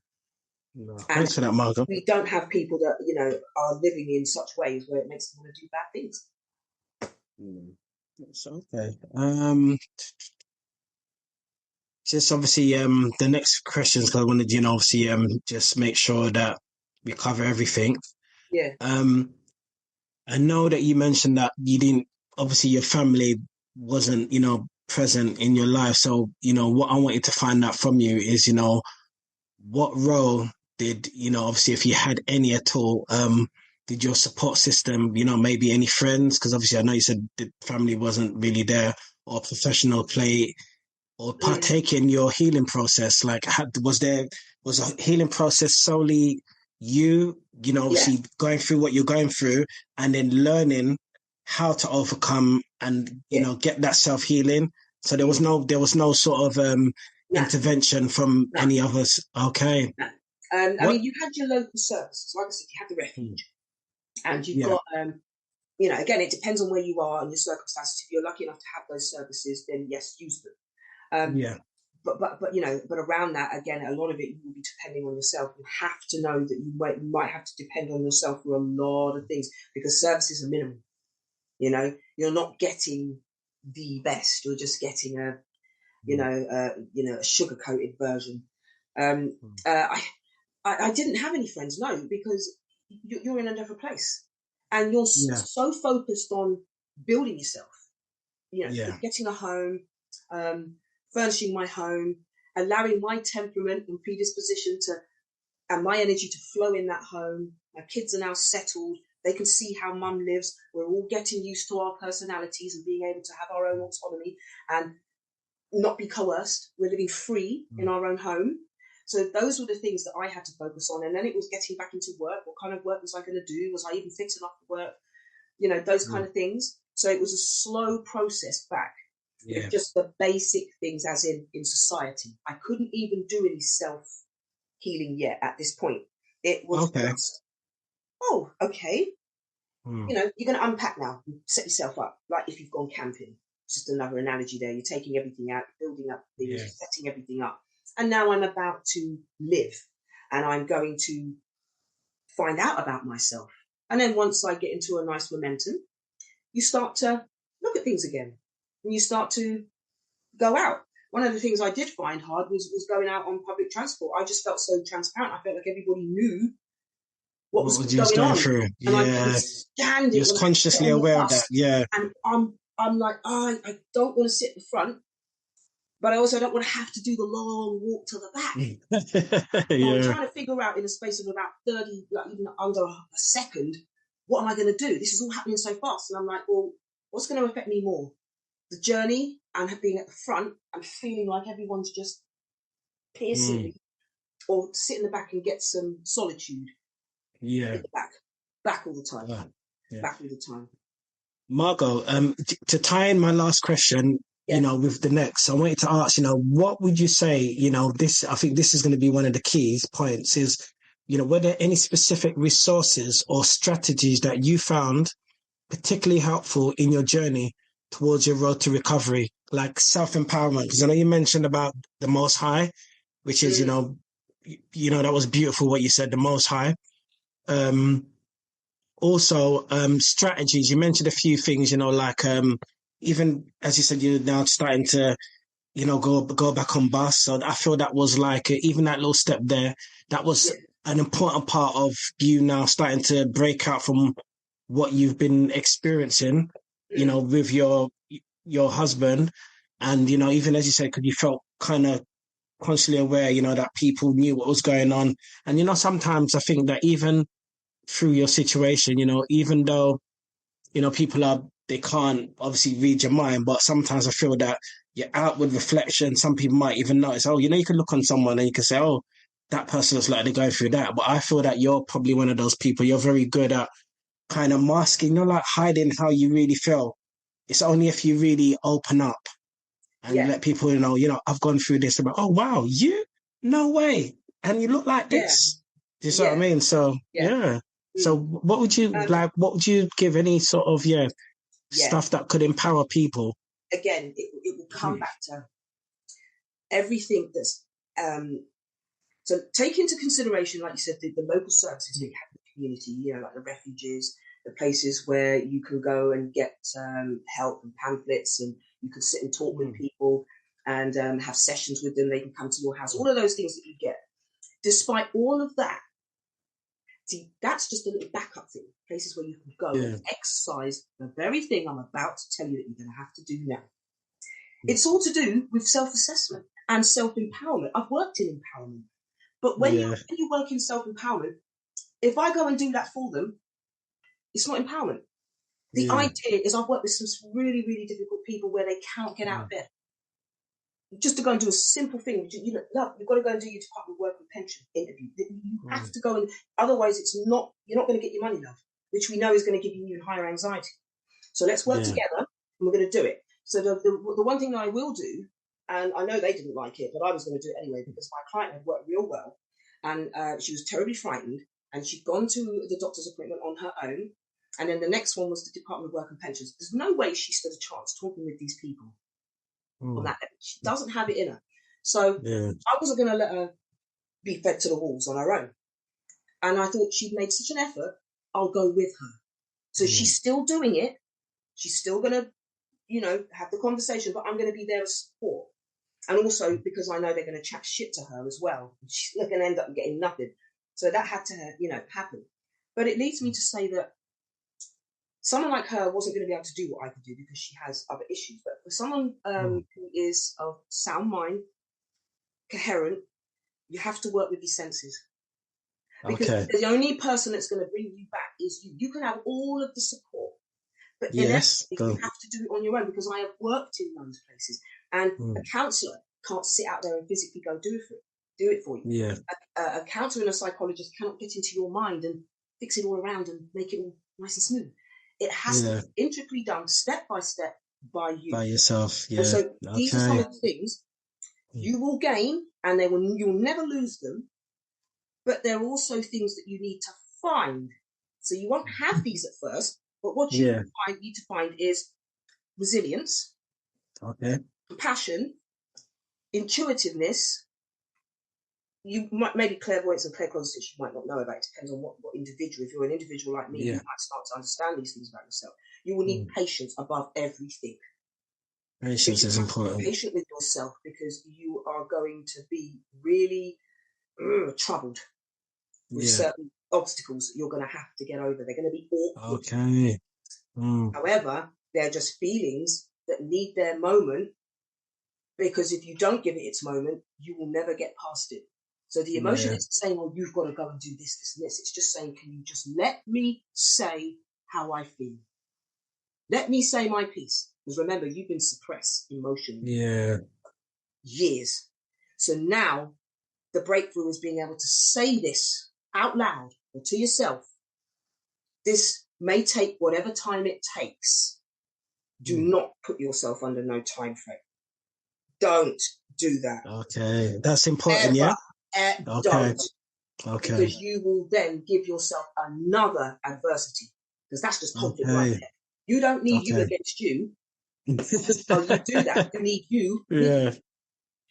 Thanks for that, Margot. We don't have people that, are living in such ways where it makes them want to do bad things. It's okay. Just obviously, the next questions, because I wanted, obviously, just make sure that we cover everything. Yeah. I know that you mentioned that you didn't, obviously your family wasn't, present in your life. So, what I wanted to find out from you is, what role did, obviously if you had any at all, did your support system, maybe any friends? Because obviously I know you said the family wasn't really there, or professional play or partake in your healing process. Like, was a healing process solely you, obviously going through what you're going through, and then learning how to overcome and, get that self-healing? So there was no sort of intervention from any of us. Okay. I mean, you had your local services. Like I said, you had the refuge. And you've got, again, it depends on where you are and your circumstances. If you're lucky enough to have those services, then yes, use them. But around that, again, a lot of it will be depending on yourself. You have to know that you might have to depend on yourself for a lot of things, because services are minimal. You're not getting the best. You're just getting a sugar-coated version. I didn't have any friends, no, because you're in a different place, and you're so focused on building yourself. Getting a home, furnishing my home, allowing my temperament and predisposition and my energy to flow in that home. My kids are now settled. They can see how mum lives. We're all getting used to our personalities and being able to have our own autonomy and not be coerced. We're living free in our own home. So those were the things that I had to focus on. And then it was getting back into work. What kind of work was I going to do? Was I even fit enough for work? Those kind of things. So it was a slow process back. Yeah. Just the basic things, as in society. I couldn't even do any self-healing yet at this point. It was just, oh, okay. You know, you're going to unpack now and set yourself up. Like if you've gone camping, it's just another analogy there. You're taking everything out, building up things, setting everything up. And now I'm about to live, and I'm going to find out about myself. And then once I get into a nice momentum, you start to look at things again, and you start to go out. One of the things I did find hard was going out on public transport. I just felt so transparent. I felt like everybody knew what was going on. Through. And I couldn't stand it. You're consciously aware of that. Yeah. And I'm like, oh, I don't want to sit in the front, but I also don't want to have to do the long walk to the back. I'm trying to figure out in a space of about 30, like even under a second, what am I going to do? This is all happening so fast. And I'm like, well, what's going to affect me more? The journey and being at the front and feeling like everyone's just piercing me, or sit in the back and get some solitude. Yeah. Back all the time. Back all the time. Margot, to tie in my last question, you know, with the next, I wanted to ask, you know, what would you say, you know, I think this is going to be one of the keys points is, you know, were there any specific resources or strategies that you found particularly helpful in your journey towards your road to recovery, like self-empowerment? Because I know you mentioned about the Most High, which is, you know, that was beautiful what you said, the Most High. Also, strategies. You mentioned a few things, you know, like even as you said, you're now starting to, you know, go back on bus. So I feel that was like even that little step there. That was an important part of you now starting to break out from what you've been experiencing, you know, with your husband, and you know, even as you said, because you felt kind of constantly aware, you know, that people knew what was going on, and you know, sometimes I think that even through your situation, you know, even though, you know, they can't obviously read your mind, but sometimes I feel that your outward reflection, some people might even notice, oh, you know, you can look on someone and you can say, oh, that person looks like they're going through that. But I feel that you're probably one of those people. You're very good at kind of masking, you know, like hiding how you really feel. It's only if you really open up and let people know, I've gone through this. About, oh, wow, you? No way. And you look like this. Do you see what I mean? So, So what would you like? What would you give any sort of stuff that could empower people? Again, it will come back to everything that's so take into consideration, like you said, the local services that you have in the community. You know, like the refuges, the places where you can go and get help and pamphlets, and you can sit and talk with people and have sessions with them. They can come to your house. All of those things that you get. Despite all of that, see, that's just a little backup thing. Places where you can go and exercise the very thing I'm about to tell you that you're going to have to do now. It's all to do with self-assessment and self-empowerment. I've worked in empowerment. But when you work in self-empowerment, if I go and do that for them, it's not empowerment. The idea is I've worked with some really, really difficult people where they cannot get out of bed. Just to go and do a simple thing. You've got to go and do your Department of Work and Pension interview. You have to go and, otherwise you're not going to get your money, love, which we know is going to give you even higher anxiety. So let's work together and we're going to do it. So the one thing that I will do, and I know they didn't like it, but I was going to do it anyway because my client had worked real well, and she was terribly frightened, and she'd gone to the doctor's appointment on her own, and then the next one was the Department of Work and Pensions. There's no way she stood a chance talking with these people on that level. She doesn't have it in her. So I wasn't going to let her be fed to the wolves on her own. And I thought she'd made such an effort, I'll go with her. So she's still doing it. She's still going to, have the conversation, but I'm going to be there as support. And also because I know they're going to chat shit to her as well. She's not going to end up getting nothing. So that had to, happen. But it leads me to say that someone like her wasn't going to be able to do what I could do because she has other issues. But for someone who is of sound mind, coherent, you have to work with your senses. Because the only person that's going to bring you back is you. You can have all of the support, but you have to do it on your own, because I have worked in those places. And a counsellor can't sit out there and physically go do it for you. Yeah. A counsellor and a psychologist cannot get into your mind and fix it all around and make it all nice and smooth. It has to be intricately done, step by step, by you. By yourself, And yeah. so these are some Okay. of the things you will gain, and you'll never lose them. But they're also things that you need to find. So you won't have these at first, but what you need to find is resilience, Okay. compassion, intuitiveness. You might, maybe clairvoyance and claircognizance you might not know about. It depends on what individual. If you're an individual like me, you might start to understand these things about yourself. You will need patience above everything. Patience is important. Be patient with yourself, because you are going to be really troubled with certain obstacles that you're going to have to get over. They're going to be awkward. Okay. However, they're just feelings that need their moment, because if you don't give it its moment, you will never get past it. So the emotion isn't saying, "Oh, you've got to go and do this, this, and this." It's just saying, "Can you just let me say how I feel? Let me say my piece." Because remember, you've been suppressed emotionally years. So now the breakthrough is being able to say this out loud or to yourself. This may take whatever time it takes. Do not put yourself under no time frame. Don't do that. Okay. That's important, yeah? Don't. Okay. Because you will then give yourself another adversity. Because that's just conflict right there. You don't need you against you. So you do that. You need you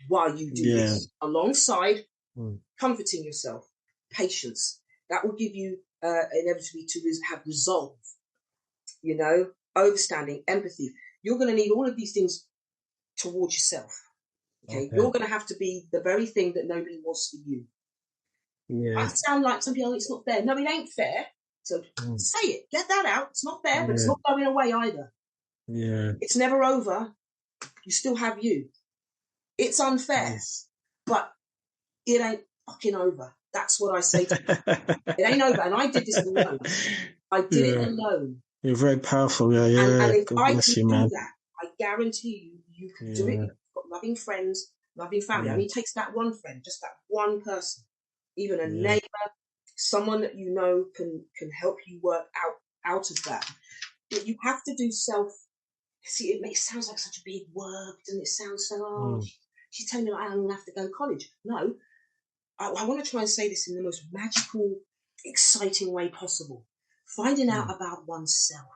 while you do this. Alongside comforting yourself, patience. That will give you inevitably to have resolve, understanding, empathy. You're going to need all of these things towards yourself. Okay? You're going to have to be the very thing that nobody was for you. I sound like some people, it's not fair. No, it ain't fair. So say it. Get that out. It's not fair, but it's not going away either. Yeah. It's never over. You still have you. It's unfair, but it ain't fucking over. That's what I say to people. It ain't over. And I did this alone. I did it alone. You're very powerful. Yeah. And if God I bless can you, man. do that, I guarantee you can do it. You've got loving friends, loving family. It only takes that one friend, just that one person, even a neighbor, someone that you know can help you work out of that. But you have to do self. See, it sounds like such a big word, doesn't it? Sounds so. She's telling me I don't have to go to college. No, I want to try and say this in the most magical, exciting way possible. Finding out about oneself.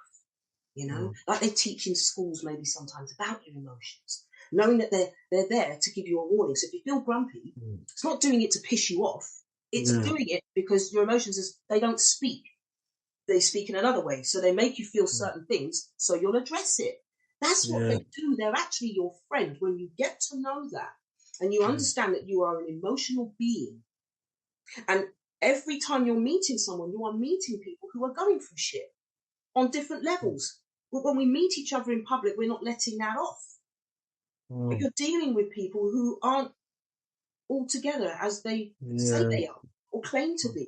Like they teach in schools maybe sometimes about your emotions, knowing that they're there to give you a warning. So if you feel grumpy, it's not doing it to piss you off. It's doing it because your emotions, they don't speak. They speak in another way. So they make you feel certain things, so you'll address it. That's what they do. They're actually your friend. When you get to know that and you understand that you are an emotional being, and every time you're meeting someone, you are meeting people who are going through shit on different levels. But when we meet each other in public, we're not letting that off. But you're dealing with people who aren't all together as they say they are or claim to be.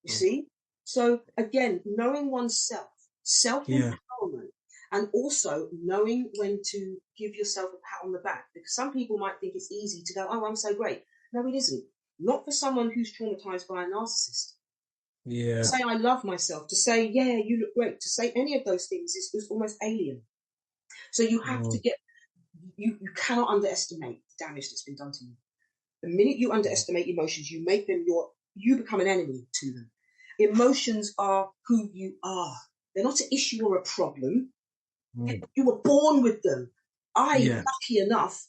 You see? So again, knowing oneself, self-empowerment, and also knowing when to give yourself a pat on the back. Because some people might think it's easy to go, "Oh, I'm so great." No, it isn't. Not for someone who's traumatized by a narcissist. To say I love myself, to say, "Yeah, you look great," to say any of those things is almost alien. So you have to you cannot underestimate the damage that's been done to you. The minute you underestimate emotions, you make them you become an enemy to them. Emotions are who you are. They're not an issue or a problem. You were born with them. Lucky enough,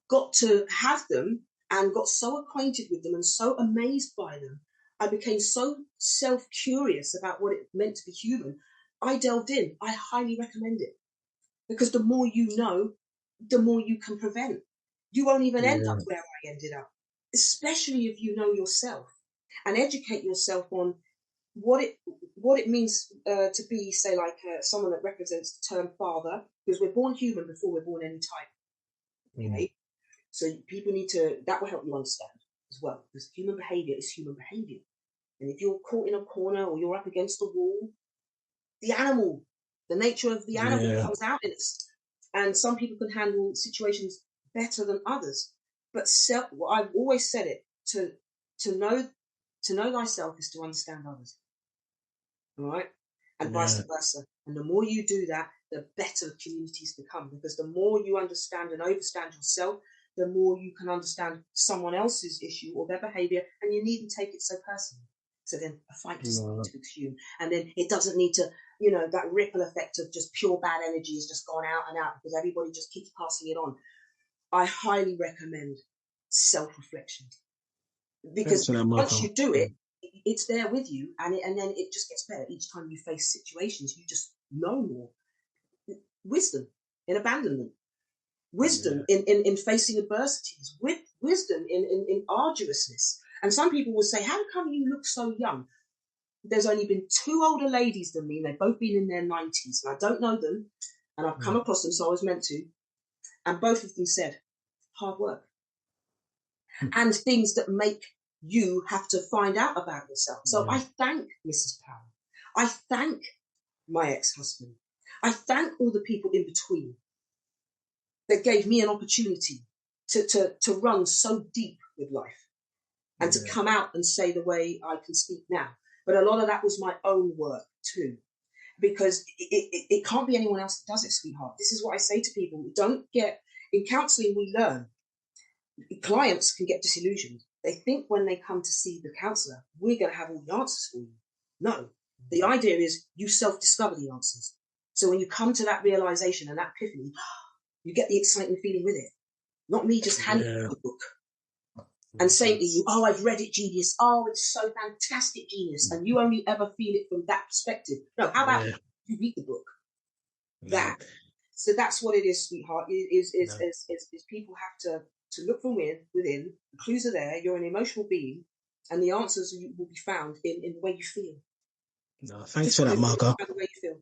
got to have them and got so acquainted with them and so amazed by them. I became so self-curious about what it meant to be human. I delved in. I highly recommend it. Because the more you know, the more you can prevent. You won't even end up where I ended up, especially if you know yourself and educate yourself on what it means to be, say, like someone that represents the term father, because we're born human before we're born any type. Okay, so people need to. That will help you understand as well, because human behavior is human behavior, and if you're caught in a corner or you're up against a wall, the nature of the animal comes out in us. And some people can handle situations better than others. But I've always said it, to know thyself is to understand others. All right? And vice versa. And the more you do that, the better communities become, because the more you understand and overstand yourself, the more you can understand someone else's issue or their behavior, and you needn't take it so personally. So then a fight doesn't need to consume, and then it doesn't need to, that ripple effect of just pure bad energy has just gone out and out because everybody just keeps passing it on. I highly recommend self-reflection, because once you do it, it's there with you, and then it just gets better each time you face situations. You just know more. Wisdom in abandonment, wisdom in facing adversities, wisdom in arduousness. And some people will say, how come you look so young? There's only been 2 older ladies than me. They've both been in their 90s, and I don't know them, and I've come across them, so I was meant to. And both of them said, hard work. And things that make you have to find out about yourself. So I thank Mrs. Powell. I thank my ex-husband. I thank all the people in between that gave me an opportunity to run so deep with life and to come out and say the way I can speak now. But a lot of that was my own work too, because it can't be anyone else that does it, sweetheart. This is what I say to people. In counselling, we learn. Clients can get disillusioned. They think when they come to see the counsellor, we're going to have all the answers for you. No, the idea is you self-discover the answers. So when you come to that realization and that epiphany, you get the exciting feeling with it. Not me just handing you the book and saying to you, oh, I've read it, genius. Oh, it's so fantastic, genius. And you only ever feel it from that perspective. No, how about you read the book? So that's what it is, sweetheart, is people have to look from within. The clues are there. You're an emotional being, and the answers will be found in the way you feel. No, thanks for that, Margot. The way you feel.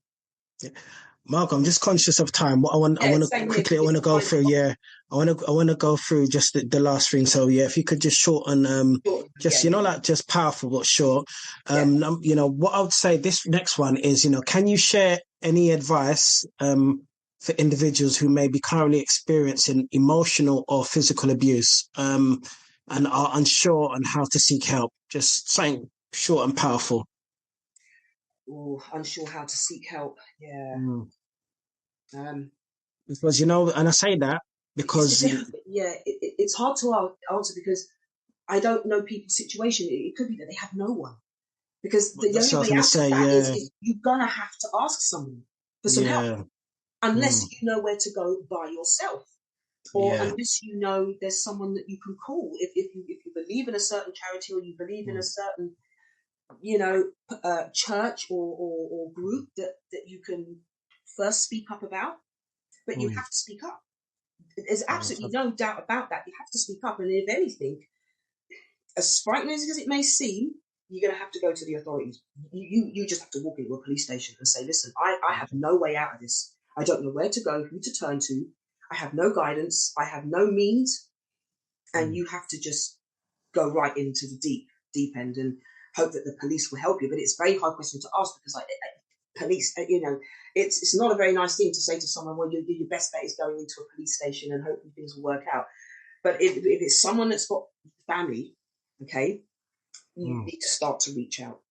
Yeah. Margot, I'm just conscious of time. What I want to go through. Yeah, I want to go through just the last thing. So yeah, if you could just shorten, just powerful but short. What I would say this next one is, can you share any advice for individuals who may be currently experiencing emotional or physical abuse and are unsure on how to seek help? Just something short and powerful. Oh, unsure how to seek help. Yeah. Because, and I say that because... It's hard to answer because I don't know people's situation. It could be that they have no one. Because the only way out of that is you're going to have to ask someone for some help. Unless you know where to go by yourself. Or unless you know there's someone that you can call. If you believe in a certain charity or you believe in a certain church or group that you can first speak up about, but you have to speak up. There's absolutely no doubt about that. You have to speak up, and if anything, as frightening as it may seem, you're going to have to go to the authorities. You just have to walk into a police station and say, listen, I have no way out of this. I don't know where to go, who to turn to. I have no guidance. I have no means, and you have to just go right into the deep end and hope that the police will help you. But it's a very hard question to ask because police, it's not a very nice thing to say to someone, well, your best bet is going into a police station and hoping things will work out. But if it's someone that's got family, okay, you need to start to reach out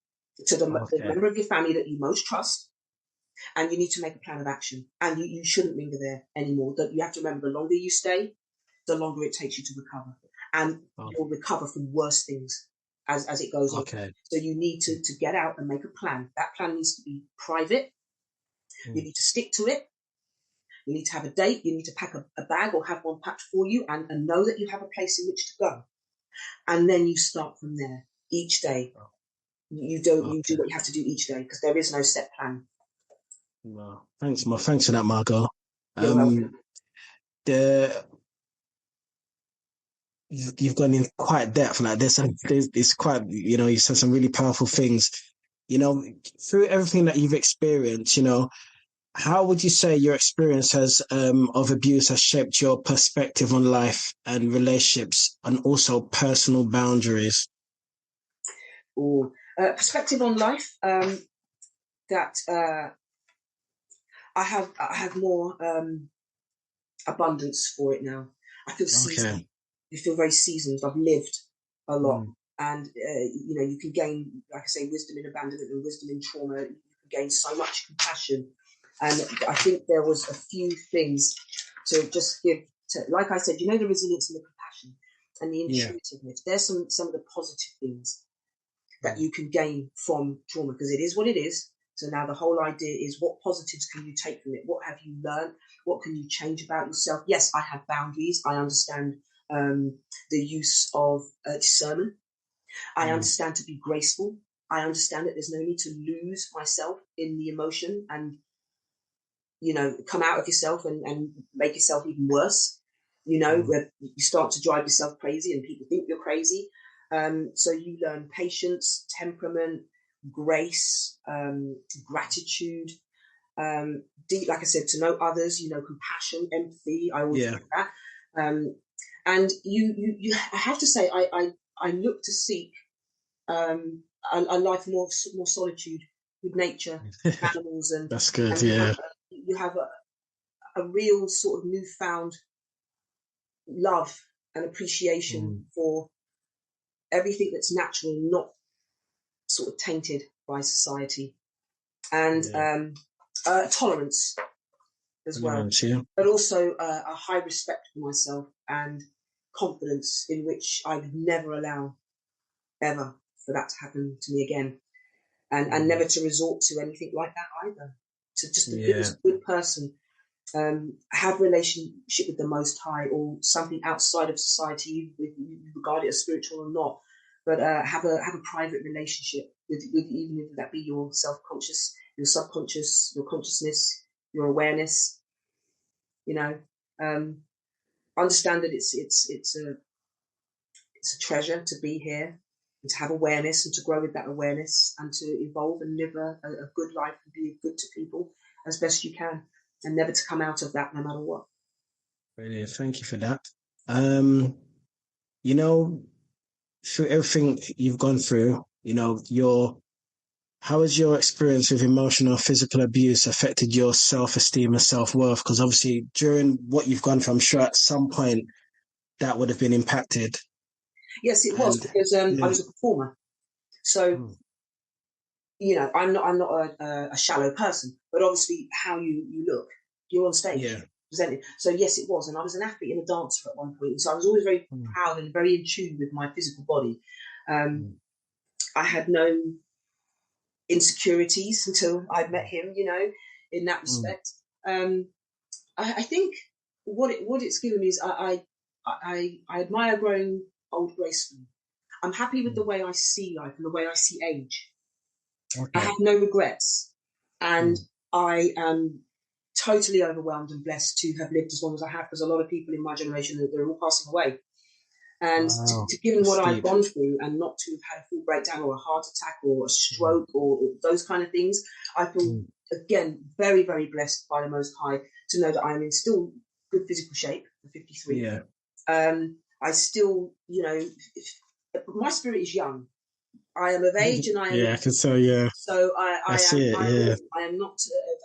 to the member of your family that you most trust, and you need to make a plan of action. And you shouldn't linger there anymore. You have to remember, the longer you stay, the longer it takes you to recover. And you'll recover from worse things as it goes on. So you need to get out and make a plan. That plan needs to be private. You need to stick to it. You need to have a date. You need to pack a bag or have one packed for you and know that you have a place in which to go. And then you start from there each day. You do what you have to do each day because there is no set plan. Well, thanks for that, Margot. You're welcome. You've gone in quite depth like this, and it's quite, you said some really powerful things. Through everything that you've experienced, how would you say your experience of abuse has shaped your perspective on life and relationships, and also personal boundaries? Perspective on life. That I have more abundance for it now. I feel seasoned. You feel very seasoned. I've lived a lot, and you can gain, like I say, wisdom in abandonment and wisdom in trauma. You can gain so much compassion And I think there was a few things to just give to, like I said, the resilience and the compassion and the intuitiveness. There's some of the positive things that you can gain from trauma, because it is what it is. So now the whole idea is, what positives can you take from it? What have you learned? What can you change about yourself? Yes, I have boundaries. I understand the use of discernment. I understand to be graceful. I understand that there's no need to lose myself in the emotion and, come out of yourself and make yourself even worse, where you start to drive yourself crazy and people think you're crazy. So you learn patience, temperament, grace, gratitude, like I said, to know others, compassion, empathy. I always do that. And I have to say, I look to seek a life more solitude with nature, animals, and that's good. And you have a real sort of newfound love and appreciation for everything that's natural, not sort of tainted by society, and tolerance as well, but also a high respect for myself and confidence in which I would never allow ever for that to happen to me again, and never to resort to anything like that either. To just be a good person, have a relationship with the Most High or something outside of society, you regard it as spiritual or not, but have a private relationship with even if that be your self-conscious, your subconscious, your consciousness, your awareness. Understand that it's a treasure to be here and to have awareness and to grow with that awareness and to evolve and live a good life and be good to people as best you can, and never to come out of that no matter what. Brilliant. Thank you for that. Through everything you've gone through, how has your experience with emotional or physical abuse affected your self-esteem and self-worth? Because obviously during what you've gone through, I'm sure at some point that would have been impacted. Yes, it was, because I was a performer. So, I'm not a shallow person, but obviously how you look, you're on stage, presented. So yes, it was. And I was an athlete and a dancer at one point. And so I was always very proud and very in tune with my physical body. I had no insecurities until I met him, in that respect. I think what it's given me is I admire growing old gracefully. I'm happy with the way I see life and the way I see age. Okay. I have no regrets, and I am totally overwhelmed and blessed to have lived as long as I have, because a lot of people in my generation, they're all passing away. And to given what I've gone through and not to have had a full breakdown or a heart attack or a stroke or those kind of things, I feel, again, very, very blessed by the Most High to know that I'm in still good physical shape at 53. Yeah. I still, my spirit is young. I am of age and I am. Yeah, I can tell, yeah. So I am not,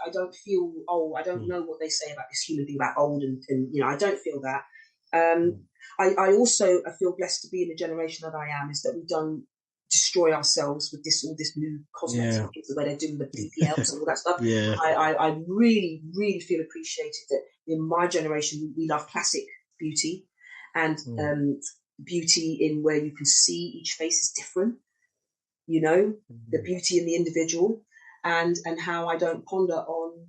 I don't feel old. I don't know what they say about this human thing about old and I don't feel that. I also feel blessed to be in the generation that I am, is that we don't destroy ourselves with all this new cosmetics, where they're doing the BPLs and all that stuff. Yeah. I really, really feel appreciated that in my generation, we love classic beauty and beauty in where you can see each face is different, the beauty in the individual, and how I don't ponder on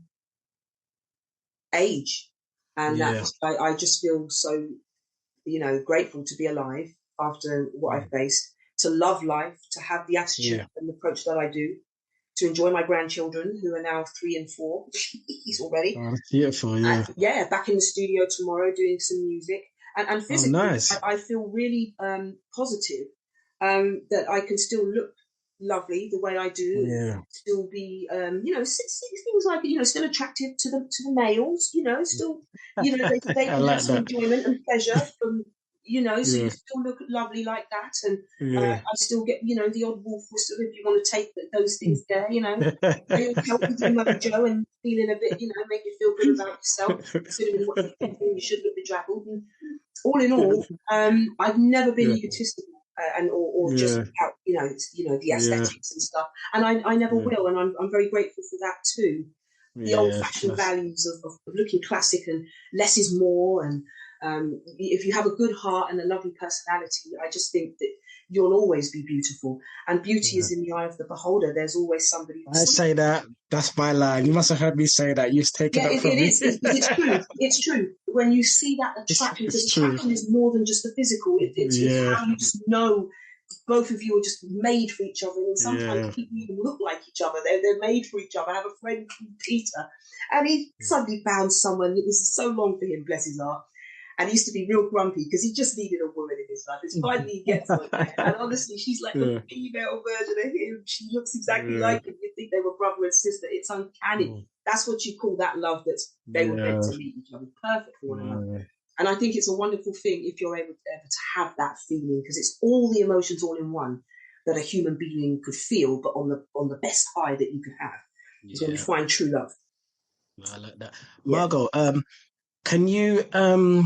age. And that I just feel so, grateful to be alive after what I've faced, to love life, to have the attitude and the approach that I do, to enjoy my grandchildren who are now 3 and 4. He's already. Oh, that's beautiful, yeah. And, back in the studio tomorrow doing some music. And physically, nice. I feel really positive that I can still look lovely the way I do, still be, things like, still attractive to the males, still, they can have some enjoyment and pleasure from, so you still look lovely like that. And I still get, the odd wolf whistle if you want to take those things there, they help you do Mother Joe and feeling a bit, make you feel good about yourself, considering what you should look bedraggled. And all in all, I've never been egotistical. Or just about, the aesthetics and stuff, and I never will, and I'm very grateful for that too. the old-fashioned values of looking classic and less is more. And if you have a good heart and a lovely personality, I just think that you'll always be beautiful. And beauty is in the eye of the beholder. There's always somebody. I say that. That's my line. You must have heard me say that. You've taken that from me. It's true. It's true. When you see that attraction, because attraction is more than just the physical. It's how you just know both of you are just made for each other. And sometimes people even look like each other. They're made for each other. I have a friend called Peter, and he suddenly found someone. It was so long for him, bless his heart. And he used to be real grumpy because he just needed a woman in his life. And finally he gets one. And honestly, she's like the female version of him. She looks exactly like him. You think they were brother and sister. It's uncanny. That's what you call that love they were meant to meet each other. Perfect for one another. And I think it's a wonderful thing if you're able to have that feeling, because it's all the emotions all in one that a human being could feel, but on the best high that you could have. Is when you find true love. I like that. Margot, can you, and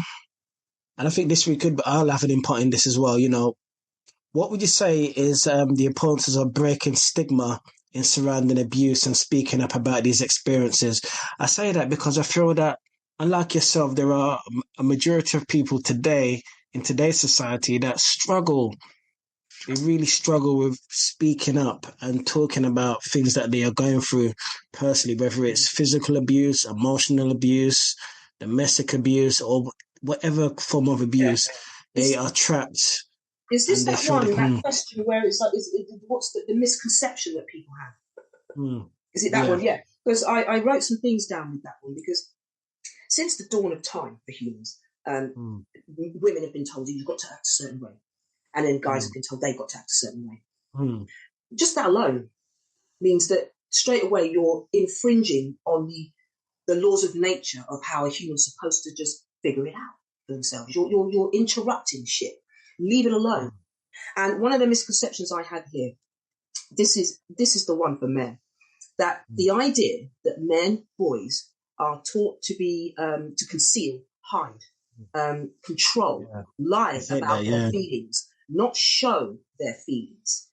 I think this we could, but I'll have an input in this as well, you know, what would you say is the importance of breaking stigma in surrounding abuse and speaking up about these experiences? I say that because I feel that, unlike yourself, there are a majority of people today, in today's society, that struggle. They really struggle with speaking up and talking about things that they are going through personally, whether it's physical abuse, emotional abuse, domestic abuse, or whatever form of abuse. They are trapped. Is this that one, that question where it's like, what's the misconception that people have? Is it that one? Yeah. Because I wrote some things down with that one, because since the dawn of time for humans, women have been told you've got to act a certain way. And then guys have been told they've got to act a certain way. Just that alone means that straight away you're infringing on the laws of nature of how a human's supposed to just figure it out for themselves. You're interrupting shit. Leave it alone. And one of the misconceptions I had here, this is the one for men, that the idea that men, boys, are taught to be to conceal, hide, control, lie about their feelings, not show their feelings,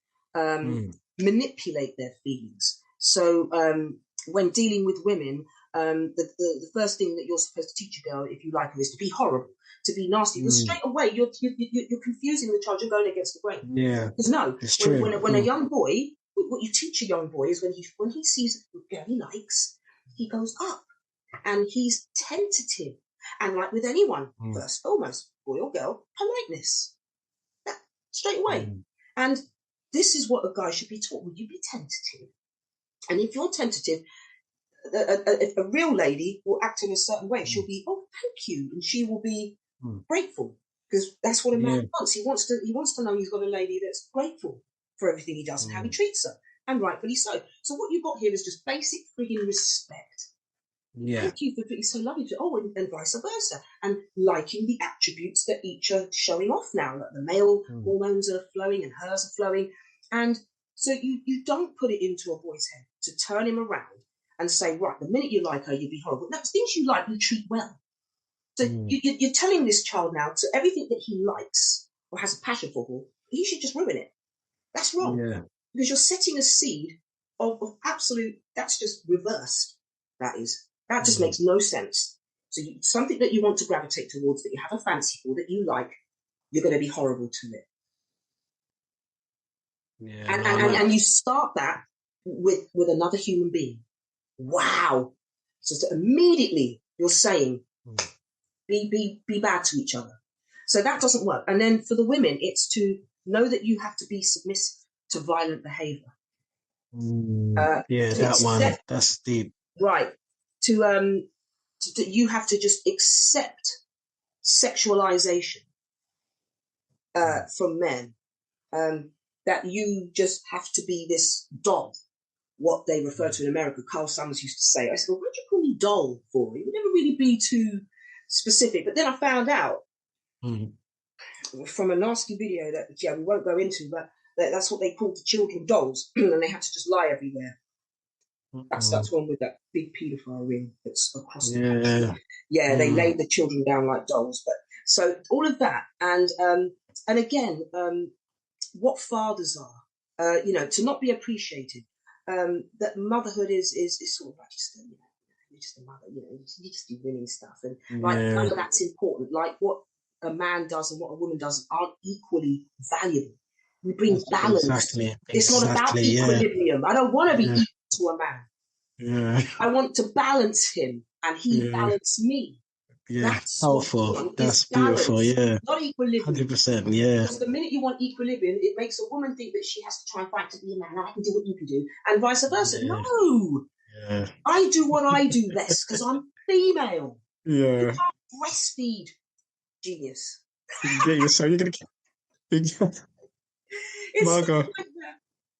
manipulate their feelings. So when dealing with women, the first thing that you're supposed to teach a girl, if you like her, is to be horrible, to be nasty. Because straight away you're confusing the child. You're going against the grain. Yeah, because when a young boy, what you teach a young boy is when he sees a girl he likes, he goes up and he's tentative. And like with anyone, first foremost, boy or girl, politeness. That, straight away. And this is what a guy should be taught. Will you be tentative? And if you're tentative, a real lady will act in a certain way. She'll be, oh, thank you, and she will be grateful, because that's what a man wants. He wants to know he's got a lady that's grateful for everything he does and how he treats her, and rightfully so. So what you've got here is just basic frigging respect. Yeah. Thank you for being so lovely. And vice versa, and liking the attributes that each are showing off now. Like the male hormones are flowing and hers are flowing, and so you don't put it into a boy's head to turn him around and say, right, the minute you like her, you'll be horrible. No, things you like, you treat well. So you're telling this child now to everything that he likes or has a passion for, he should just ruin it. That's wrong. Yeah. Because you're setting a seed of absolute, that's just reversed. That just makes no sense. So something that you want to gravitate towards, that you have a fancy for, that you like, you're going to be horrible to it. Yeah, and you start that with another human being. Wow. So immediately you're saying, be bad to each other. So that doesn't work. And then for the women, it's to know that you have to be submissive to violent behavior. That one. That's deep. Right. To you have to just accept sexualization from men. That you just have to be this doll. What they refer to in America, Carl Summers used to say. I said, well, what do you call me doll for? It would never really be too specific. But then I found out from a nasty video that we won't go into, but that's what they called the children dolls, and they had to just lie everywhere. That's one with that big paedophile ring that's across the country. Yeah, they laid the children down like dolls. But so all of that, and again, what fathers are, to not be appreciated. That motherhood is sort of like just you're just a mother, you just do women stuff. And none of that's important. Like what a man does and what a woman does aren't equally valuable. We bring balance. Exactly. It's not about equilibrium. I don't want to be equal to a man. I want to balance him and he balance me. That's powerful. That's beautiful. Not equilibrium. 100%. Yeah. Because the minute you want equilibrium, it makes a woman think that she has to try and fight to be a man. I can do what you can do, and vice versa. No, I do what I do best because I'm female. You can't breastfeed, genius. So you're gonna keep Margot. Like that.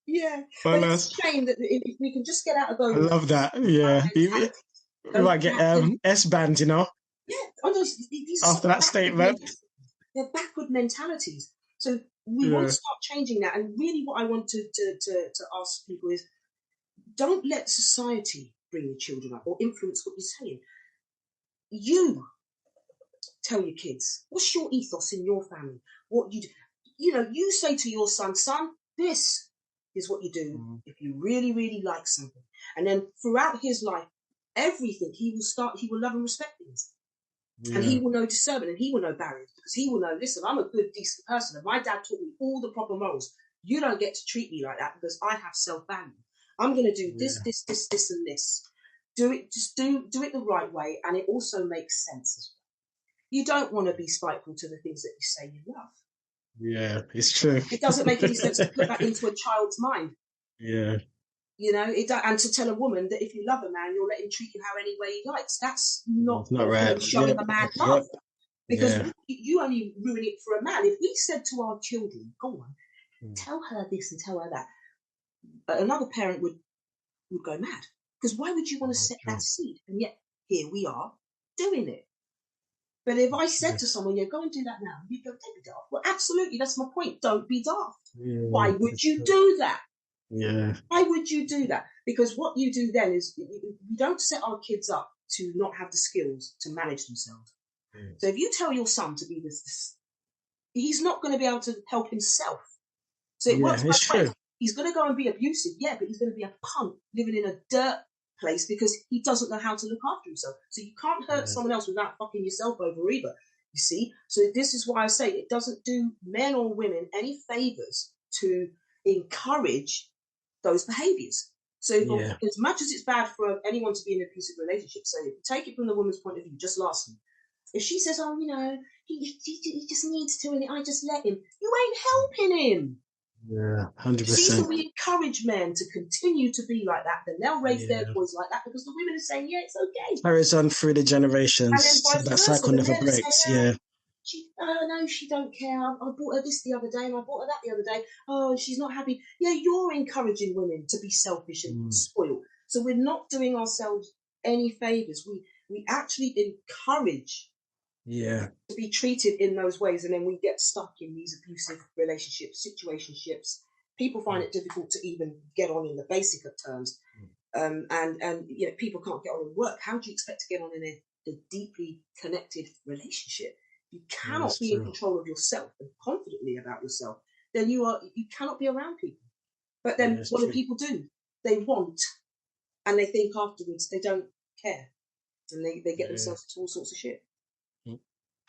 Yeah, but it's a shame that if we can just get out of those. I love that. Yeah, we might get S band, you know. Yeah, after that statement, they're backward mentalities. So we want to start changing that. And really, what I want to ask people is, don't let society bring your children up or influence what you're saying. You tell your kids, what's your ethos in your family? What you do. You say to your son, this is what you do if you really, really like something. And then throughout his life, everything he will love and respect things. And he will know discernment and he will know barriers because he will know, listen, I'm a good, decent person. And my dad taught me all the proper morals. You don't get to treat me like that because I have self-value. I'm going to do this, and this. Do it the right way. And it also makes sense as well. You don't want to be spiteful to the things that you say you love. Yeah, it's true. It doesn't make any sense to put that into a child's mind. Yeah. And to tell a woman that if you love a man, you'll let him treat you how any way he likes. That's not right. Showing a man love. Because you only ruin it for a man. If we said to our children, go on, tell her this and tell her that, another parent would go mad. Because why would you want to set that seed? And yet, here we are doing it. But if I said to someone, go and do that now, you'd go, don't be daft. Well, absolutely, that's my point. Don't be daft. Why would you do that? Yeah. Why would you do that? Because what you do then is we don't set our kids up to not have the skills to manage themselves. So if you tell your son to be this, he's not going to be able to help himself. So it works both ways. He's going to go and be abusive, but he's going to be a punk living in a dirt place because he doesn't know how to look after himself. So you can't hurt someone else without fucking yourself over either. You see? So this is why I say it doesn't do men or women any favors to encourage those behaviors. So as much as it's bad for anyone to be in an abusive relationship, so if you take it from the woman's point of view, just lastly, if she says, he just needs to, and I just let him, you ain't helping him. Yeah, 100%. See, so we encourage men to continue to be like that, then they'll raise their boys like that because the women are saying, it's okay. Carries on through the generations, so that cycle never breaks. No, she don't care. I bought her this the other day and I bought her that the other day. Oh, she's not happy. Yeah, you're encouraging women to be selfish and spoiled. So we're not doing ourselves any favors. We actually encourage to be treated in those ways, and then we get stuck in these abusive relationships, situationships. People find it difficult to even get on in the basic of terms, and people can't get on in work. How do you expect to get on in a deeply connected relationship? You cannot be in control of yourself and confidently about yourself. Then you cannot be around people. But then what do people do? They want, and they think afterwards they don't care, and they get themselves into all sorts of shit.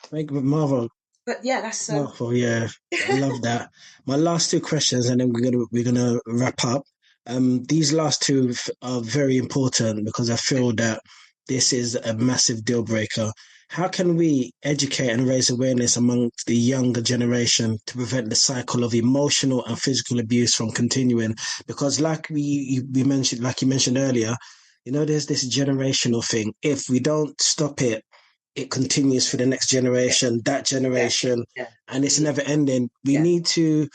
Thank you, Marvel. But that's Marvel. I love that. My last two questions, and then we're gonna wrap up. These last two are very important because I feel that this is a massive deal breaker. How can we educate and raise awareness amongst the younger generation to prevent the cycle of emotional and physical abuse from continuing? Because like you mentioned earlier, there's this generational thing. If we don't stop it, it continues for the next generation, that generation, and it's never ending. We need to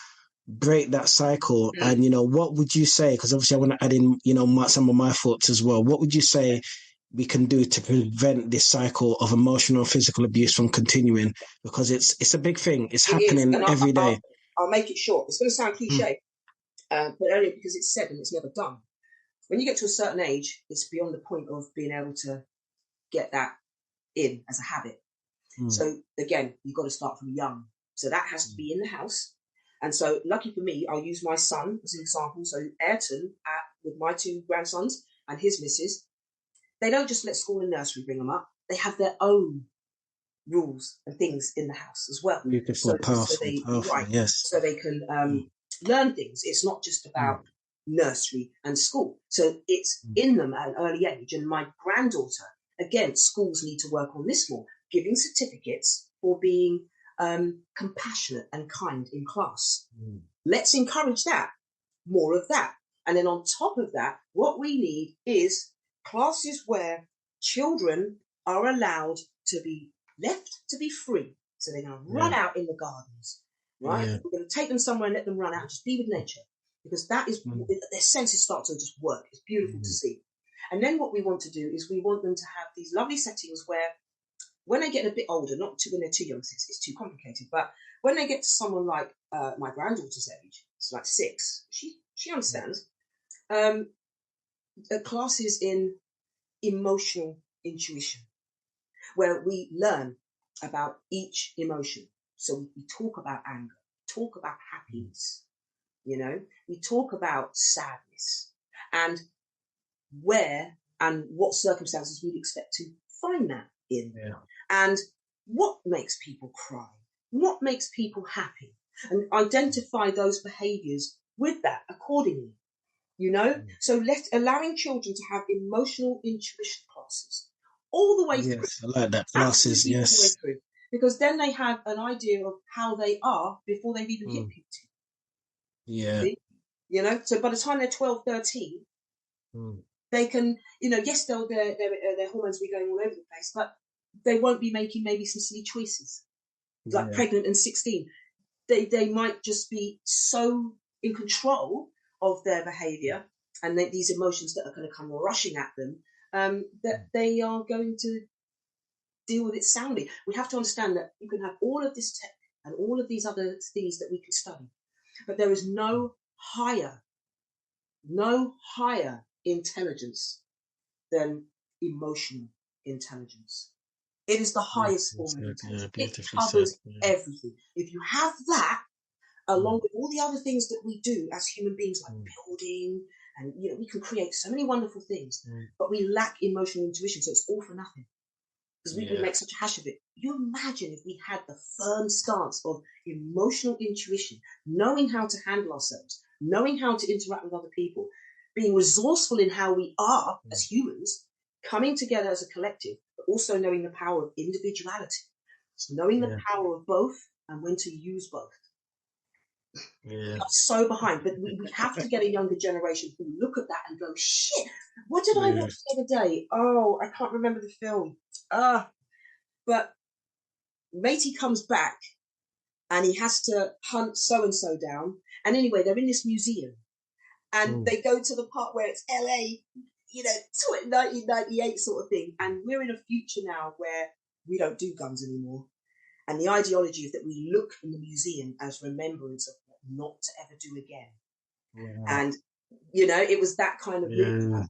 break that cycle. And, what would you say? Because obviously I want to add in, some of my thoughts as well. What would you say we can do to prevent this cycle of emotional and physical abuse from continuing? Because it's a big thing. It's happening every day. I'll make it short. It's going to sound cliche, but only because it's said and it's never done. When you get to a certain age, it's beyond the point of being able to get that in as a habit. So again, you've got to start from young. So that has to be in the house. And so lucky for me, I'll use my son as an example. So Ayrton with my two grandsons and his missus, they don't just let school and nursery bring them up. They have their own rules and things in the house as well. Beautiful, powerful, powerful. Yes. So they can learn things. It's not just about nursery and school. So it's in them at an early age. And my granddaughter, again, schools need to work on this more, giving certificates for being compassionate and kind in class. Let's encourage that, more of that. And then on top of that, what we need is classes where children are allowed to be left to be free. So they're going to run out in the gardens, right? We're going to take them somewhere and let them run out and just be with nature, because that is their senses start to just work. It's beautiful to see. And then what we want to do is we want them to have these lovely settings where when they get a bit older, not when they're too young, it's too complicated, but when they get to someone like my granddaughter's age, it's like 6, she understands, classes in emotional intuition, where we learn about each emotion. So we talk about anger, talk about happiness, we talk about sadness, and where and what circumstances we'd expect to find that in, and what makes people cry, what makes people happy, and identify those behaviors with that accordingly. So allowing children to have emotional intuition classes all the way through. Yes, I like that. Classes, yes. Because then they have an idea of how they are before they've even hit puberty. Yeah. See? So by the time they're 12, 13, they can, yes, their hormones will be going all over the place, but they won't be making maybe some silly choices, like pregnant and 16. They might just be so in control of their behavior and these emotions that are going to come rushing at them, that they are going to deal with it soundly. We have to understand that you can have all of this tech and all of these other things that we can study, but there is no higher intelligence than emotional intelligence. It is the highest form of intelligence. It covers everything. If you have that, along with all the other things that we do as human beings, like building, and we can create so many wonderful things, but we lack emotional intuition, so it's all for nothing. Because we make such a hash of it. You imagine if we had the firm stance of emotional intuition, knowing how to handle ourselves, knowing how to interact with other people, being resourceful in how we are as humans, coming together as a collective, but also knowing the power of individuality, knowing the power of both and when to use both. I'm so behind, but we have to get a younger generation who look at that and go, shit, what did I watch the other day? Oh, I can't remember the film. But matey comes back and he has to hunt so-and-so down. And anyway, they're in this museum and they go to the part where it's LA, 1998 sort of thing. And we're in a future now where we don't do guns anymore. And the ideology is that we look in the museum as remembrance of what not to ever do again. And, it was that kind of if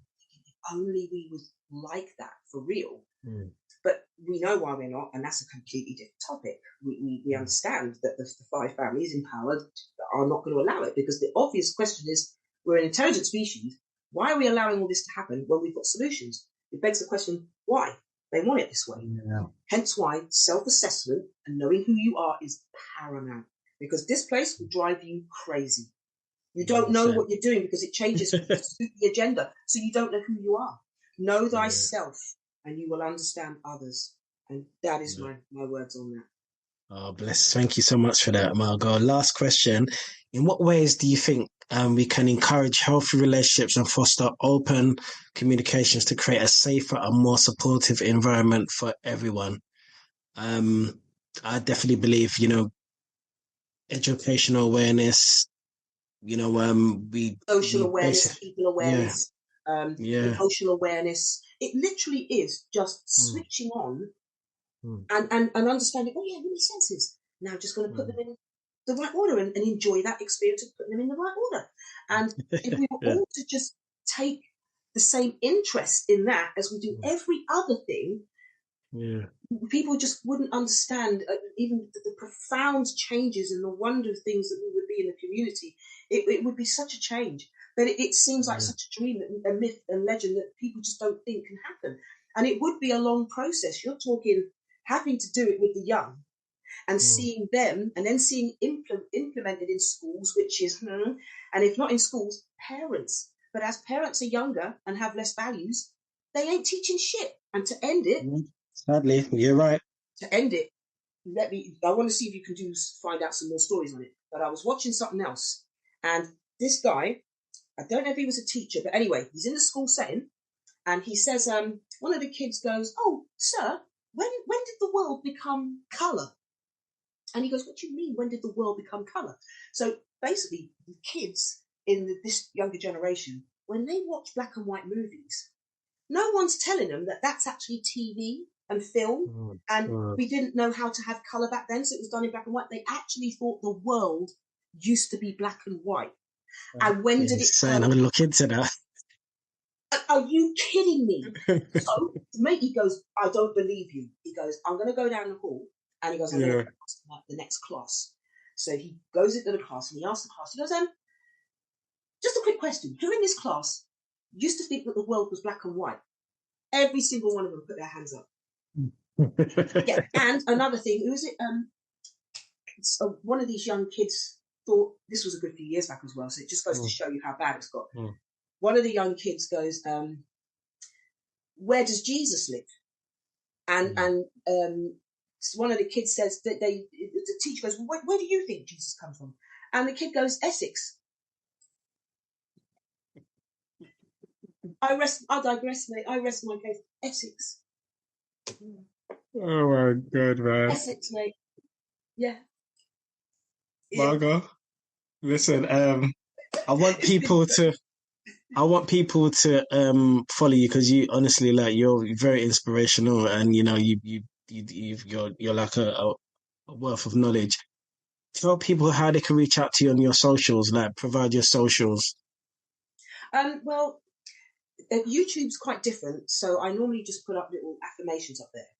only we was like that for real. But we know why we're not, and that's a completely different topic. We understand that the 5 families in power are not going to allow it, because the obvious question is, we're an intelligent species. Why are we allowing all this to happen when we've got solutions? It begs the question, why? They want it this way. Hence why self-assessment and knowing who you are is paramount, because this place will drive you crazy. You don't know what you're doing because it changes to suit the agenda, so you don't know who you are. Know thyself, and you will understand others. And that is my words on that. Oh, bless. Thank you so much for that, Margot. Last question. In what ways do you think we can encourage healthy relationships and foster open communications to create a safer and more supportive environment for everyone? I definitely believe, educational awareness, social awareness, people awareness, emotional awareness. It literally is just switching on and understanding, really senses. Now I'm just going to put them in the right order and enjoy that experience of putting them in the right order. And if we were all to just take the same interest in that as we do every other thing, people just wouldn't understand even the profound changes and the wonder of things that we would be in the community. It would be such a change. But it seems like such a dream, a myth, a legend that people just don't think can happen. And it would be a long process. You're talking having to do it with the young and seeing them, and then seeing implemented in schools, which is, and if not in schools, parents. But as parents are younger and have less values, they ain't teaching shit. And to end it, sadly, you're right. To end it, I want to see if you can find out some more stories on it. But I was watching something else, and this guy, I don't know if he was a teacher, but anyway, he's in the school setting, and he says, one of the kids goes, "Oh, sir, when did the world become colour?" And he goes, "What do you mean, when did the world become colour?" So basically, the kids in this younger generation, when they watch black and white movies, no one's telling them that that's actually TV and film, and we didn't know how to have colour back then, so it was done in black and white. They actually thought the world used to be black and white. And when did it I'm going to look into that. Are you kidding me? So the mate, he goes, "I don't believe you." He goes, "I'm going to go down the hall." And he goes, "I'm going to ask the next class." So he goes into the class and he asks the class, he goes, "Just a quick question. Who in this class used to think that the world was black and white?" Every single one of them put their hands up. Yeah. And another thing, who is it? One of these young kids thought, this was a good few years back as well, so it just goes to show you how bad it's got. One of the young kids goes, "Where does Jesus live?" And one of the kids says that the teacher goes, where do you think Jesus comes from?" And the kid goes, "Essex." I digress, mate. I rest my case. Essex. Oh my God, man. Essex, mate. Yeah. Margot, listen, I want people to follow you, because you honestly, like, you're very inspirational, and you know you're like a wealth of knowledge. Tell people how they can reach out to you on your socials, like provide your socials. Well, YouTube's quite different, so I normally just put up little affirmations up there.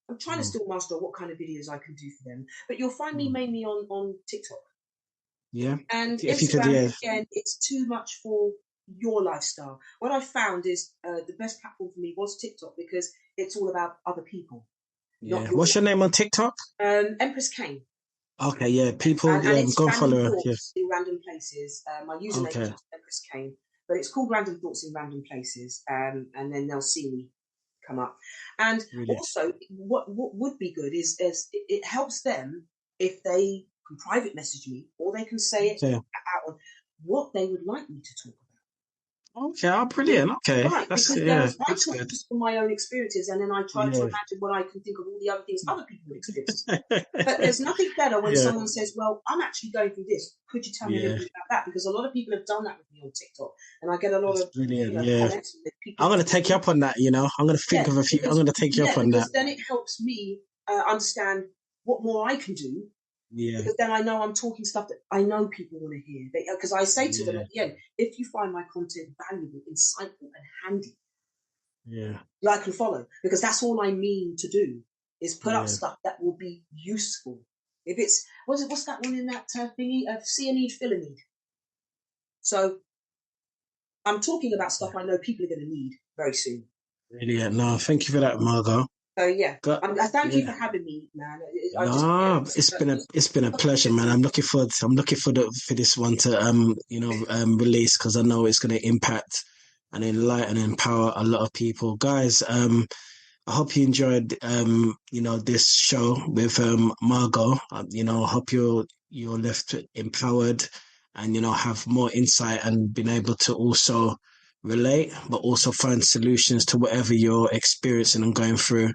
I'm trying to still master what kind of videos I can do for them, but you'll find me mainly on TikTok. Yeah. And Instagram, again, it's too much for your lifestyle. What I found is the best platform for me was TikTok, because it's all about other people. Yeah. What's your name on TikTok? Empress Kane. Okay, yeah. People, and go follow her. Yeah. In random places. My username is Empress Kane, but it's called Random Thoughts in Random Places. And then they'll see me come up. And also, what would be good is it helps them if they can private message me, or they can say it out on what they would like me to talk about. Okay, brilliant. Okay, right, that's because I talk just from my own experiences, and then I try to imagine what I can think of all the other things other people experience. But there's nothing better when someone says, "Well, I'm actually going through this. Could you tell me a little bit about that?" Because a lot of people have done that with me on TikTok, and I get a lot of comments. I'm going to take you up on that. I'm going to think of a few. I'm going to take you up on that. Then it helps me understand what more I can do. Yeah. Because then I know I'm talking stuff that I know people want to hear. Because I say to them at the end, if you find my content valuable, insightful, and handy, like and follow. Because that's all I mean to do, is put up stuff that will be useful. If it's what's that one in that thingy? See a need, fill a need. So I'm talking about stuff I know people are going to need very soon. Brilliant. No, thank you for that, Margot. So I thank you for having me, man. It's been a pleasure, man. I'm looking forward for this one to release, because I know it's going to impact and enlighten and empower a lot of people. Guys, I hope you enjoyed this show with Margot. Hope you're left empowered and have more insight and been able to also relate, but also find solutions to whatever you're experiencing and going through.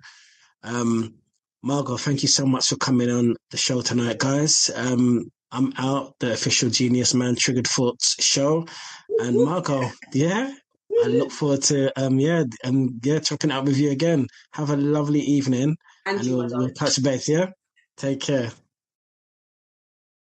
Margot, thank you so much for coming on the show tonight, guys. I'm out, the official Geniusman Triggered Thoughts show, and Margot, I look forward to chopping it up with you again. Have a lovely evening, and we'll touch base. Take care.